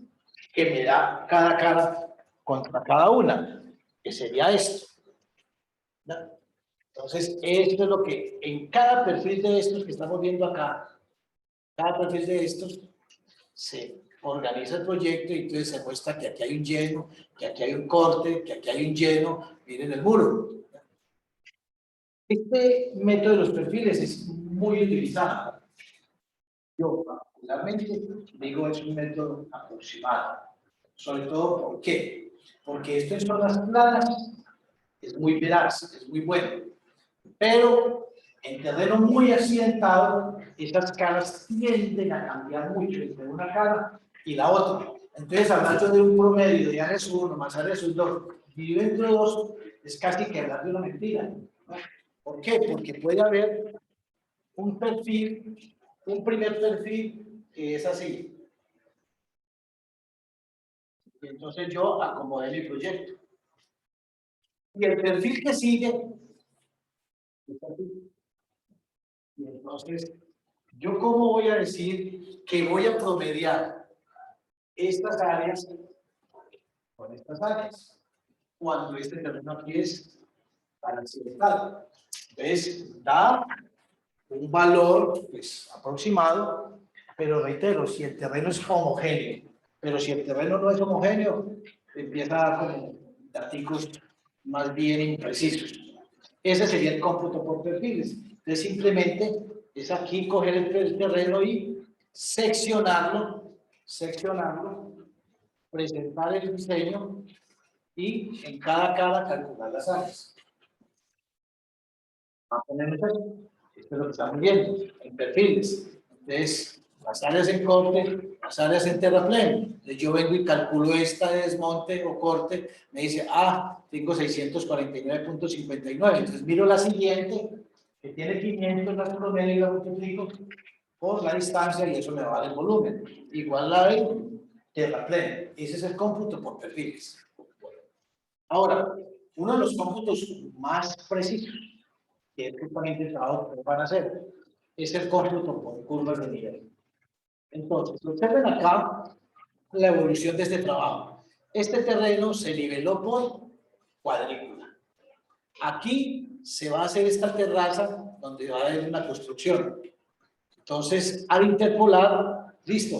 que me da cada cara contra cada una, que sería esto. ¿No? Entonces, esto es lo que en cada perfil de estos que estamos viendo acá, cada perfil de estos se organiza el proyecto y entonces se muestra que aquí hay un lleno, que aquí hay un corte, que aquí hay un lleno, miren el muro. Este método de los perfiles es muy utilizado. Yo particularmente digo es un método aproximado. Sobre todo, ¿por qué? Porque esto en zonas planas es muy veraz, es muy bueno. Pero en terreno muy accidentado, esas caras tienden a cambiar mucho entre una cara y la otra. Entonces, hablando de un promedio de área sub 1 más área sub 2, dividido entre 2, es casi que hablar de una mentira. ¿No? ¿Por qué? Porque puede haber un perfil, un primer perfil que es así. Y entonces yo acomodé mi proyecto. Y el perfil que sigue Y entonces, ¿yo cómo voy a decir que voy a promediar estas áreas con estas áreas? Cuando este terreno aquí es accidental. Entonces, da un valor pues, aproximado, pero reitero, si el terreno es homogéneo, pero si el terreno no es homogéneo, empieza a dar como datos más bien imprecisos. Ese sería el cómputo por perfiles. Entonces, simplemente es aquí coger el terreno y seccionarlo, presentar el diseño y en cada cara calcular las áreas. Vamos a poner esto es lo que estamos viendo en perfiles. Entonces, las áreas en corte, las áreas en terraplén. Entonces, yo vengo y calculo esta de desmonte o corte, me dice, tengo 649.59. Entonces, miro la siguiente, que tiene 500 las promedio y la multiplico por la distancia y eso me va a dar el volumen. Igual la de terraplén. Ese es el cómputo por perfiles. Ahora, uno de los cómputos más precisos que es justamente el trabajo que van a hacer, es el cómputo por curvas de nivel. Entonces, observen acá la evolución de este trabajo. Este terreno se niveló por cuadrícula. Aquí se va a hacer esta terraza donde va a haber una construcción. Entonces, al interpolar, listo,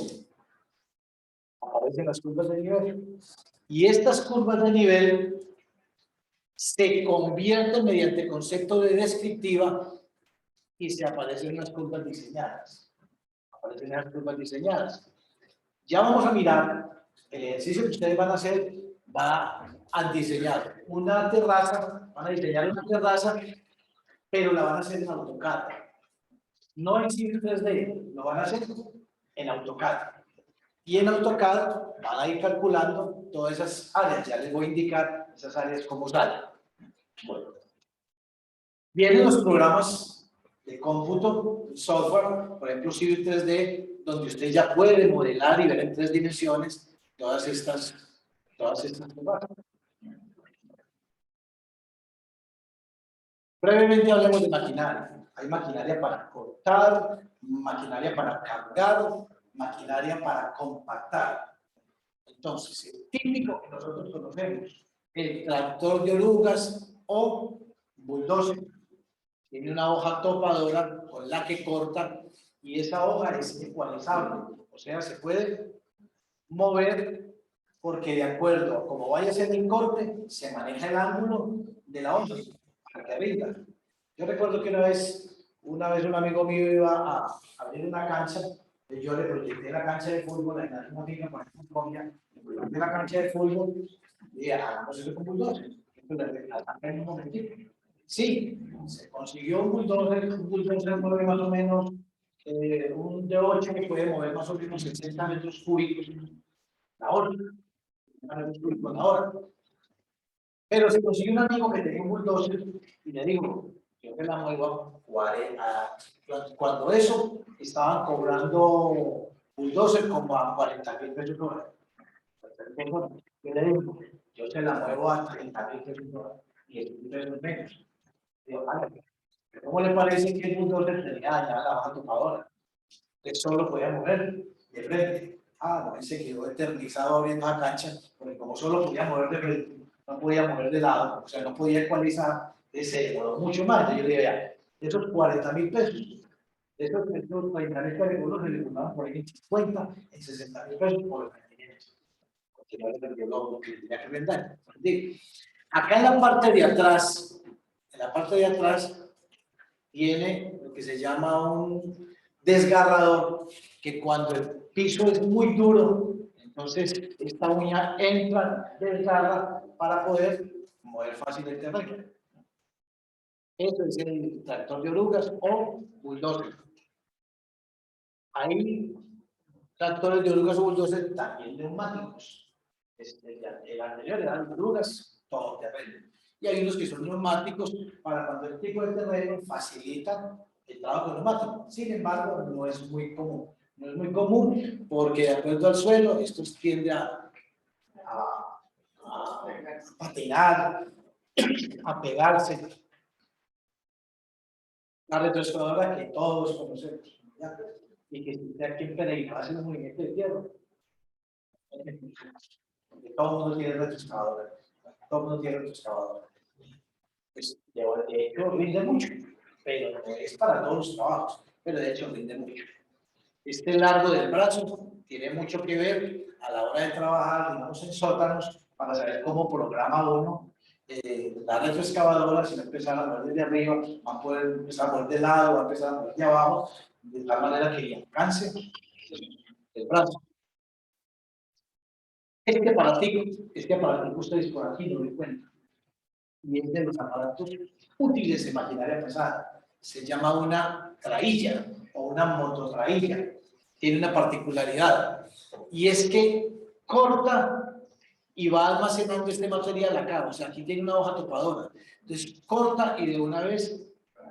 aparecen las curvas de nivel. Y estas curvas de nivel se convierten mediante concepto de descriptiva y se aparecen unas curvas diseñadas. Ya vamos a mirar, el ejercicio que ustedes van a hacer va a diseñar una terraza, van a diseñar una terraza, pero la van a hacer en AutoCAD. No en Civil 3D, lo van a hacer en AutoCAD. Y en AutoCAD van a ir calculando todas esas áreas. Ya les voy a indicar esas áreas cómo salen. Bueno. Vienen los programas de cómputo, software, por ejemplo Civil 3D, donde usted ya puede modelar y ver en 3 dimensiones todas estas cosas. Brevemente hablemos de maquinaria. Hay maquinaria para cortar, maquinaria para cargar, maquinaria para compactar. Entonces, el típico que nosotros conocemos, el tractor de orugas o bulldozer, tiene una hoja topadora con la que corta y esa hoja es ecualizable, o sea, se puede mover porque de acuerdo a cómo vaya a ser el corte, se maneja el ángulo de la hoja para que rinda. Yo recuerdo que una vez un amigo mío iba a abrir una cancha, y yo le proyecté la cancha de fútbol, en una finca por ejemplo en Colombia, le proyecté la cancha de fútbol y hagamos eso con bulldozer. En un momentito. Sí, se consiguió un bulldozer mueve más o menos un de 8 que puede mover más o menos 60 metros cúbicos la hora. Pero se consiguió un amigo que tenía un bulldozer y le digo, yo que la muevo cuando eso estaban cobrando bulldozer como a 40.000 pesos hora. Yo le digo, yo se la muevo a 30.000 pesos hora y el pesos menos. Digo, vale, ¿cómo le parece que el bulldozer tenía dañada la hoja topadora? Que solo podía mover de frente. No, se quedó eternizado abriendo la cancha, porque como solo podía mover de frente, no podía mover de lado, o sea, no podía ecualizar, se demoró mucho más. Entonces yo le digo, ya, esos 40.000 pesos, esos 30.000 pesos se le fundaban por ahí en 50, en 60.000 pesos por los mantenimientos. Porque no le perdió lo que tenía que vender. Acá en la parte de atrás, tiene lo que se llama un desgarrador, que cuando el piso es muy duro, entonces esta uña entra, desgarra para poder mover fácil el terreno. Esto es el tractor de orugas o bulldozer. Hay tractores de orugas o bulldozer también neumáticos. El anterior era de orugas, todo terreno. Y hay unos que son neumáticos para cuando el tipo de terreno facilita el trabajo neumático. Sin embargo, no es muy común porque de acuerdo al suelo, esto tiende a patinar, a pegarse. La retroexcavadora que todos conocemos, ¿ya? Y que si aquí en Pereira hace un movimiento de tierra. Todo el mundo tiene retroexcavadora. Todo el mundo tiene retroexcavadora. Pues, de hecho, rinde mucho, pero no es para todos los trabajos, pero de hecho rinde mucho. Este largo del brazo tiene mucho que ver a la hora de trabajar, digamos, en sótanos, para saber cómo programa uno la retroexcavadora. Si va a empezar a mover desde arriba, va a poder empezar a mover de lado, va a empezar a mover de abajo, de tal manera que alcance el brazo. Este aparatico ustedes por aquí no lo encuentran. Y es de los aparatos útiles de maquinaria pesada. Se llama una trailla o una mototrailla. Tiene una particularidad, y es que corta y va almacenando este material acá. O sea, aquí tiene una hoja topadora. Entonces corta y de una vez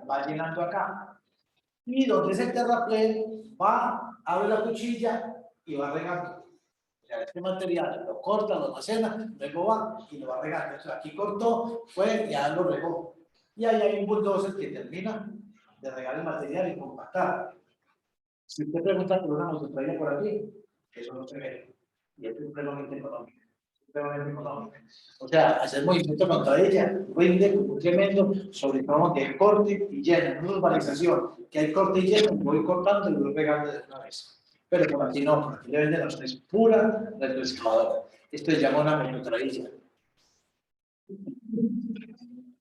va llenando acá. Y donde es el terraplén, va, abre la cuchilla y va regando. O sea, este material lo corta, lo almacena, luego va y lo va regando. O sea, aquí cortó, fue y ya lo regó. Y ahí hay un bulldozer que termina de regar el material y compactar. Si usted pregunta por una mototraía por aquí, eso no se ve. Y es supremamente económico. O sea, hacer movimiento contra ella rinde un tremendo, sobre todo que hay corte y lleno, no urbanización, que hay corte y lleno, voy cortando y voy pegando de una vez. Pero por aquí no, por aquí le venden a ustedes pura retroexcavadora. Esto se llama una mototraía.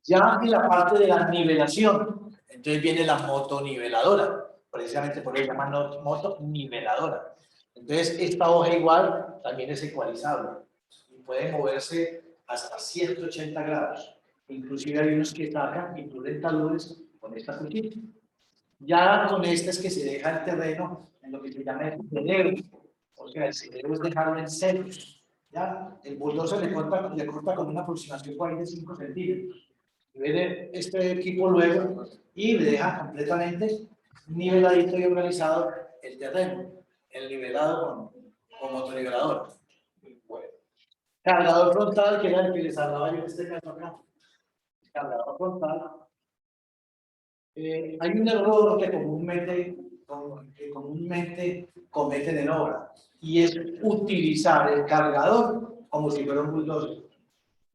Ya en la parte de la nivelación, entonces viene la motoniveladora, precisamente por eso se llama motoniveladora. Entonces, esta hoja igual también es ecualizable y puede moverse hasta 180 grados. Inclusive hay unos que sacan y ponen taludes con esta cuchilla. Ya con esta es que se deja el terreno en lo que se llama el cerebro. O sea, el cerebro es dejarlo en ceros. ¿Ya? El bulldozer le corta con una aproximación de 45 centímetros. Viene este equipo luego y le deja completamente niveladito y organizado el terreno, el nivelado con motonivelador. Bueno. Cargador frontal, que era el que les hablaba yo en este caso acá. Cargador frontal. Hay un error que comúnmente cometen en obra, y es utilizar el cargador como si fuera un bulldozer.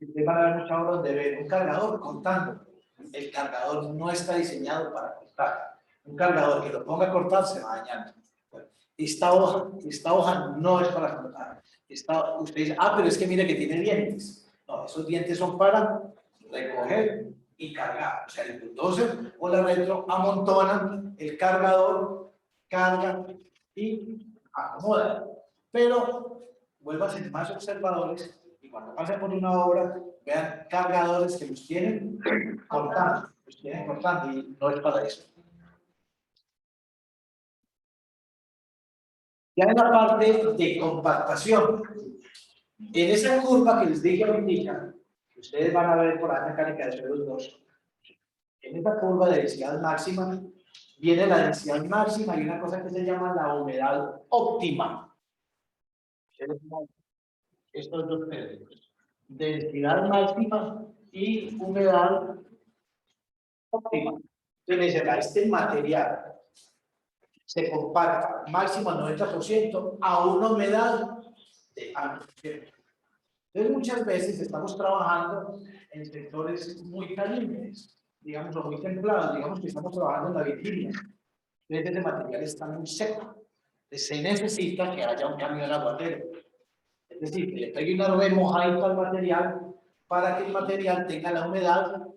Ustedes van a ver muchas obras donde ven un cargador cortando. El cargador no está diseñado para cortar. Un cargador que lo ponga a cortar se va dañando. Bueno, esta hoja no es para cortar. Usted dice, pero es que mire que tiene dientes. No, esos dientes son para recoger y cargar. O sea, el bulldozer o la retro amontonan el cargador, cargan y acomodan. Pero vuelvan a ser más observadores y cuando pasen por una obra, vean cargadores que los tienen cortando, y no es para eso. Ya en la parte de compactación, en esa curva que les dije ahorita, que ustedes van a ver por la mecánica de suelos 2, en esta curva de densidad máxima, viene la densidad máxima y una cosa que se llama la humedad óptima. Estos dos términos, densidad máxima y humedad óptima. Entonces me dice, este material se compacta máximo al 90% a una humedad de tanto tiempo. Entonces muchas veces estamos trabajando en sectores muy calientes, digamos, o muy templados, digamos que estamos trabajando en la Virginia. Entonces ese material está muy seco. Entonces se necesita que haya un camión aguatero. Es decir, que le pegue una nube mojadita al material para que el material tenga la humedad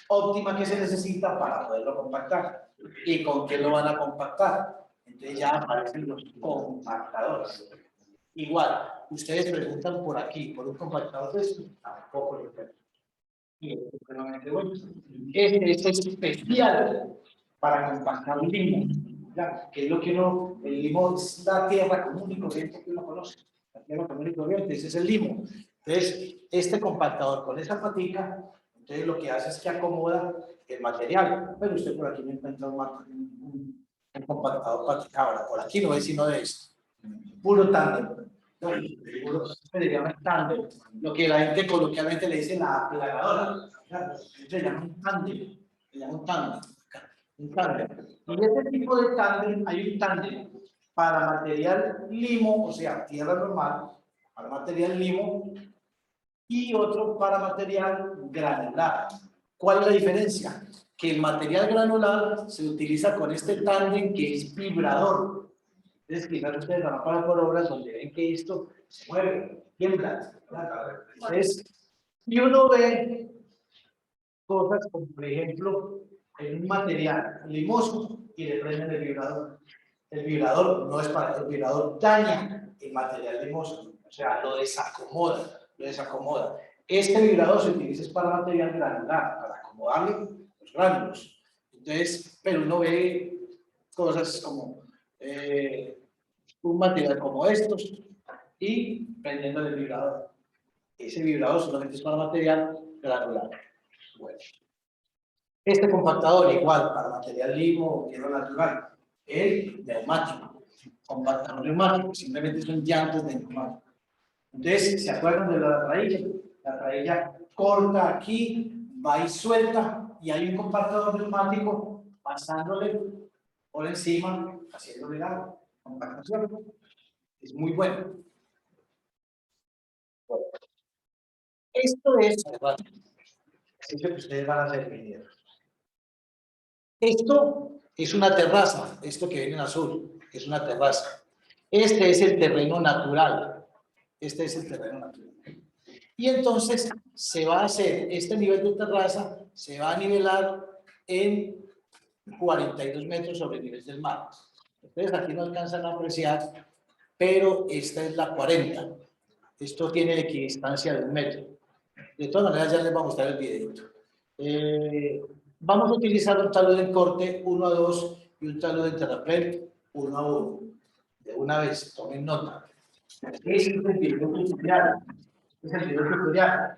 óptima que se necesita para poderlo compactar. ¿Y con qué lo van a compactar? Entonces ya aparecen los compactadores. Igual, ustedes preguntan por aquí, por un compactador de esto, tampoco lo encuentran. Y es supremamente bueno. Este es especial para compactar limo, ¿ya? Que es lo que el limo es la tierra común y corriente que uno conoce. La tierra común y corriente, ese es el limo. Entonces, este compactador con esa patica, entonces lo que hace es que acomoda el material. Pero usted por aquí no encuentra un compactador paticabra. Por aquí no ve sino de esto. Puro tándem. Lo que la gente coloquialmente le dice la plagadora. Se llama un tándem. Un tándem. Y este tipo de tándem, hay un tándem para material limo, o sea, tierra normal, para material limo, y otro para material granular. ¿Cuál es la diferencia? Que el material granular se utiliza con este tándem que es vibrador. Entonces, quizás ustedes van a pasar por obras donde ven que esto se mueve, tiembla. Entonces, y uno ve cosas como, por ejemplo, en un material limoso y le prenden el vibrador. El vibrador no es para el vibrador, daña el material limoso, o sea, lo desacomoda, lo desacomoda. Este vibrador se utiliza para material granular, para acomodarle los gránulos. Entonces, pero uno ve cosas como un material como estos y prendiendo el vibrador. Ese vibrador solamente es para material granular. Bueno. Este compactador igual para material limo o tierra natural. El neumático, compactador neumático, simplemente son llantas de neumático. Entonces, ¿se acuerdan de la trailla? La trailla corta aquí, va y suelta, y hay un compactador neumático pasándole por encima, haciéndole la compactación. Es muy bueno. Esto es, así que ustedes van a hacer video. Esto es una terraza, esto que viene en azul, es una terraza. Este es el terreno natural. Este es el terreno natural. Y entonces se va a hacer, este nivel de terraza se va a nivelar en 42 metros sobre el nivel del mar. Ustedes aquí no alcanzan a apreciar, pero esta es la 40. Esto tiene equidistancia de 1 metro. De todas maneras, ya les voy a mostrar el videito. Vamos a utilizar un talud en corte 1 a 2 y un talud en terraplén 1 a 1. De una vez, tomen nota. Este es el video tutorial. Es el video tutorial.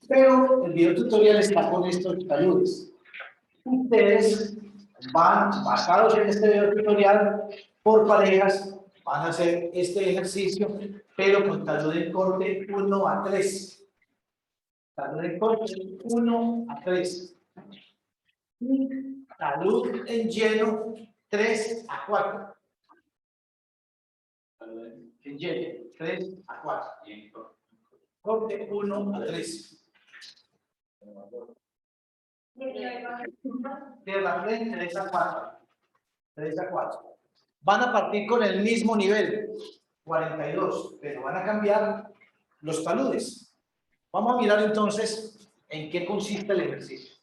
Pero el video tutorial está con estos taludes. Ustedes van, basados en este video tutorial, por parejas, van a hacer este ejercicio, pero con talud en corte 1 a 3. Talud en corte 1 a 3. Y talud en lleno 3 a 4. En lleno 3 a 4. Corte 1 a 3. Terraplén 3 a 4. 3 a 4. Van a partir con el mismo nivel, 42, pero van a cambiar los taludes. Vamos a mirar entonces en qué consiste el ejercicio.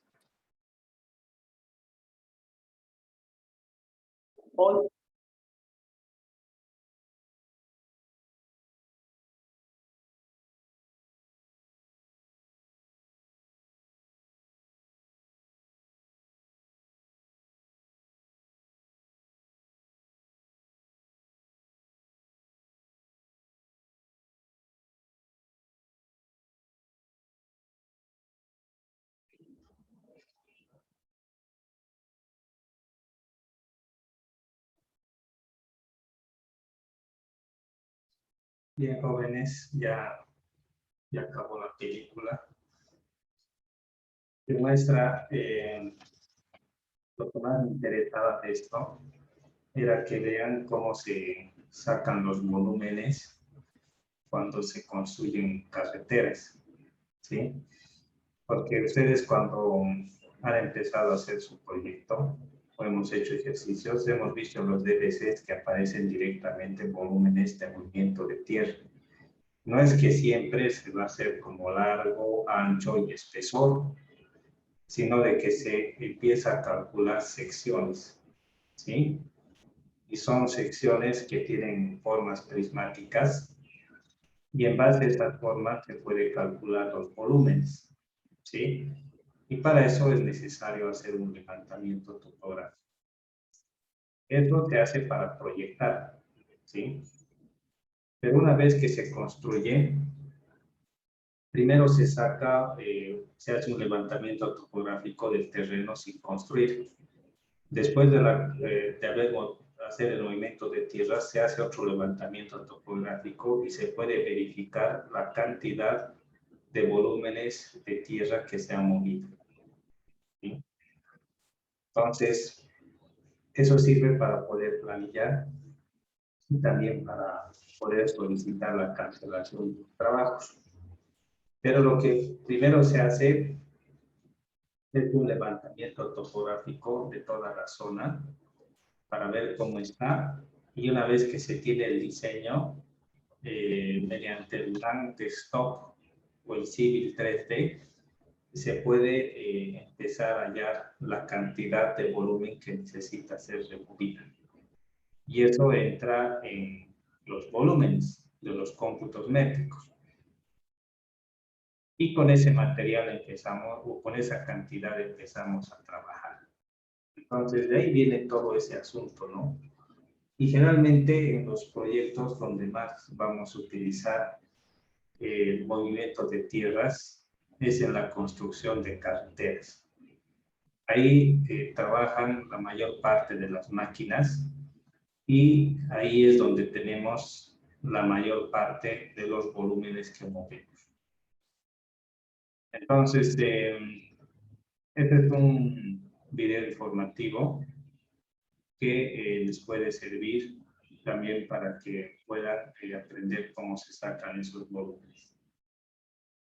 Hoy Bien, jóvenes, ya acabó la película. Que muestra lo que más me interesaba de esto era que vean cómo se sacan los volúmenes cuando se construyen carreteras, ¿sí? Porque ustedes cuando han empezado a hacer su proyecto o hemos hecho ejercicios, hemos visto los DBCs que aparecen directamente en volúmenes de movimiento de tierra. No es que siempre se va a hacer como largo, ancho y espesor, sino de que se empieza a calcular secciones, ¿sí? Y son secciones que tienen formas prismáticas y en base a esta forma se puede calcular los volúmenes, ¿sí? Y para eso es necesario hacer un levantamiento topográfico. Esto se hace para proyectar, ¿sí? Pero una vez que se construye, primero se saca, se hace un levantamiento topográfico del terreno sin construir. Después de hacer el movimiento de tierra, se hace otro levantamiento topográfico y se puede verificar la cantidad de volúmenes de tierra que se han movido, ¿sí? Entonces, Eso sirve para poder planillar y también para poder solicitar la cancelación de trabajos. Pero lo que primero se hace es un levantamiento topográfico de toda la zona para ver cómo está, y una vez que se tiene el diseño mediante el RAM Desktop o el Civil 3D, se puede empezar a hallar la cantidad de volumen que necesita ser removida. Y eso entra en los volúmenes de los cómputos métricos. Y con ese material empezamos, o con esa cantidad empezamos a trabajar. Entonces, de ahí viene todo ese asunto, ¿no? Y generalmente en los proyectos donde más vamos a utilizar el movimiento de tierras es en la construcción de carreteras. Ahí trabajan la mayor parte de las máquinas y ahí es donde tenemos la mayor parte de los volúmenes que movemos. Entonces, este es un video informativo que les puede servir también para que puedan aprender cómo se sacan esos volúmenes.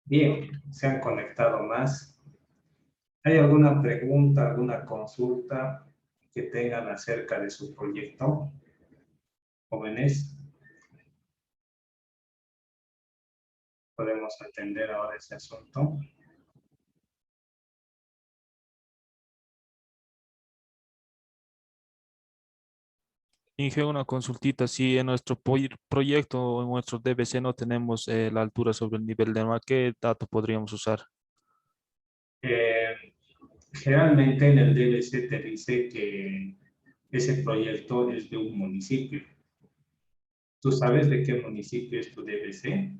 Bien, se han conectado más. ¿Hay alguna pregunta, alguna consulta que tengan acerca de su proyecto? Jóvenes, podemos atender ahora ese asunto. Inge, una consultita, si en nuestro proyecto o en nuestro DBC no tenemos la altura sobre el nivel del mar, ¿qué dato podríamos usar? Generalmente en el DBC te dice que ese proyecto es de un municipio. ¿Tú sabes de qué municipio es tu DBC?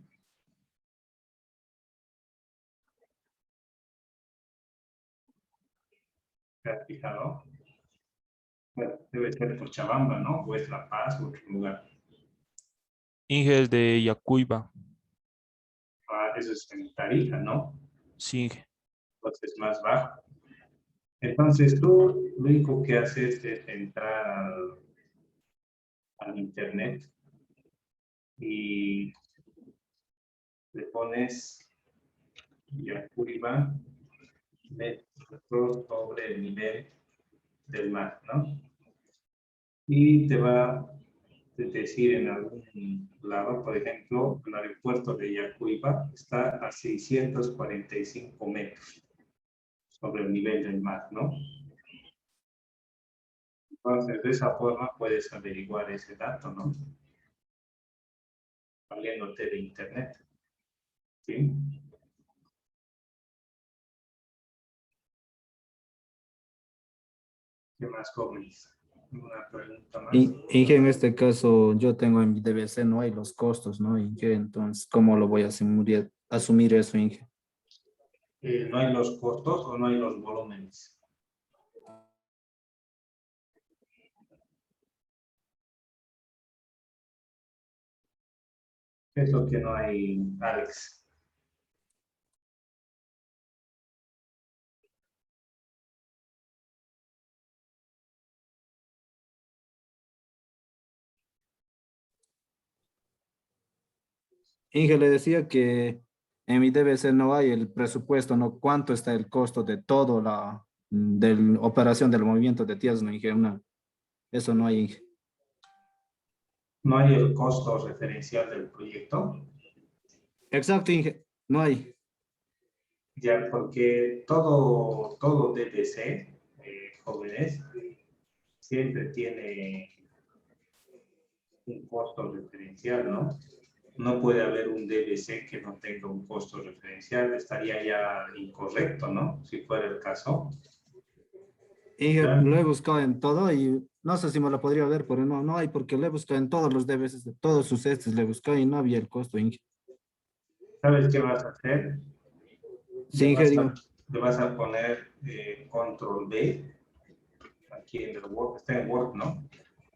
¿Te has fijado? Bueno, debe ser Cochabamba, ¿no? O es La Paz o otro lugar. Inge es de Yacuiba. Ah, eso es en Tarija, ¿no? Sí, Inge. Entonces más bajo. Entonces tú lo único que haces es entrar al internet y le pones Yacuiba metros sobre el nivel del mar, ¿no? Y te va a decir en algún lado, por ejemplo, el aeropuerto de Yacuiba está a 645 metros sobre el nivel del mar, ¿no? Entonces, de esa forma puedes averiguar ese dato, ¿no? Valiéndote de internet, ¿sí? ¿Qué más, jóvenes? ¿Una pregunta más? Inge, en este caso, yo tengo en mi DBC, no hay los costos, ¿no? Inge, entonces, ¿cómo lo voy a asumir eso, Inge? ¿No hay los costos o no hay los volúmenes? ¿Qué es lo que no hay, Alex? Inge, le decía que en mi DBC no hay el presupuesto, ¿no? ¿Cuánto está el costo de todo de la operación del movimiento de tierras, no, Inge? Eso no hay, Inge. ¿No hay el costo referencial del proyecto? Exacto, Inge, no hay. Ya, porque todo DTC, jóvenes, siempre tiene un costo referencial, ¿no? No puede haber un DBC que no tenga un costo referencial, estaría ya incorrecto, ¿no? Si fuera el caso. Inge, ¿Ya? lo he buscado en todo y no sé si me lo podría ver, pero no hay porque lo he buscado en todos los DBCs, de todos sus estos, le he buscado y no había el costo, Inge. ¿Sabes qué vas a hacer? Sí, Inge, digo. Le vas a poner control B, aquí en el Word, está en Word, ¿no?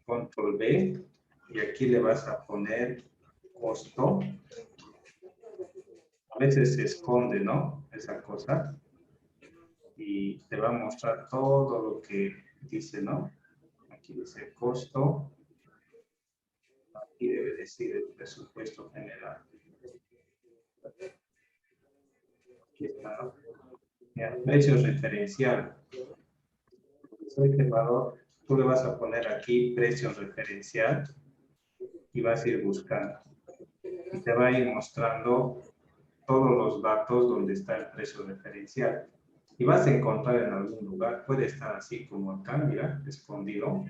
Control B, y aquí le vas a poner costo. A veces se esconde, ¿no? Esa cosa. Y te va a mostrar todo lo que dice, ¿no? Aquí aquí dice el costo, aquí debe decir el presupuesto general. Aquí está, ¿no? Ya, precio referencial. Este valor, tú le vas a poner aquí precio referencial y vas a ir buscando. Y te va a ir mostrando todos los datos donde está el precio referencial. Y vas a encontrar en algún lugar, puede estar así como acá, mira, escondido.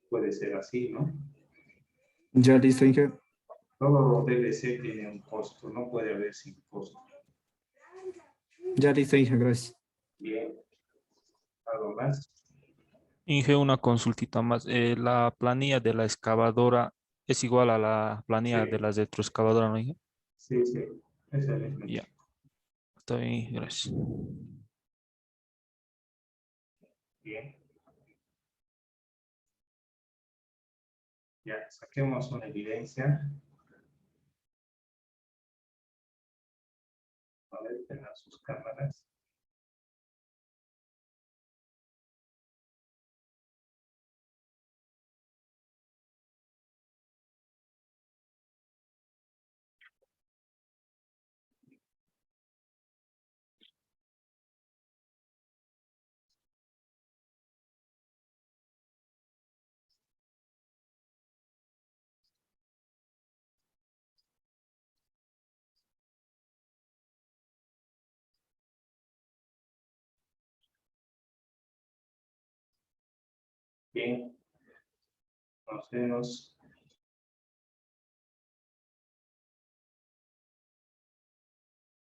Puede ser así, ¿no? Ya listo, Inge. Todo DBC tiene un costo, no puede haber sin costo. Ya listo, Inge, gracias. Bien. ¿Algo más? Inge, una consultita más. La planilla de la excavadora es igual a la planilla Sí. de la retroexcavadora, ¿no, Inge? Sí, sí. Es el mismo. Ya, está bien, gracias. Bien. Ya, saquemos una evidencia. A ver, tengan sus cámaras. Bien. Nos vemos.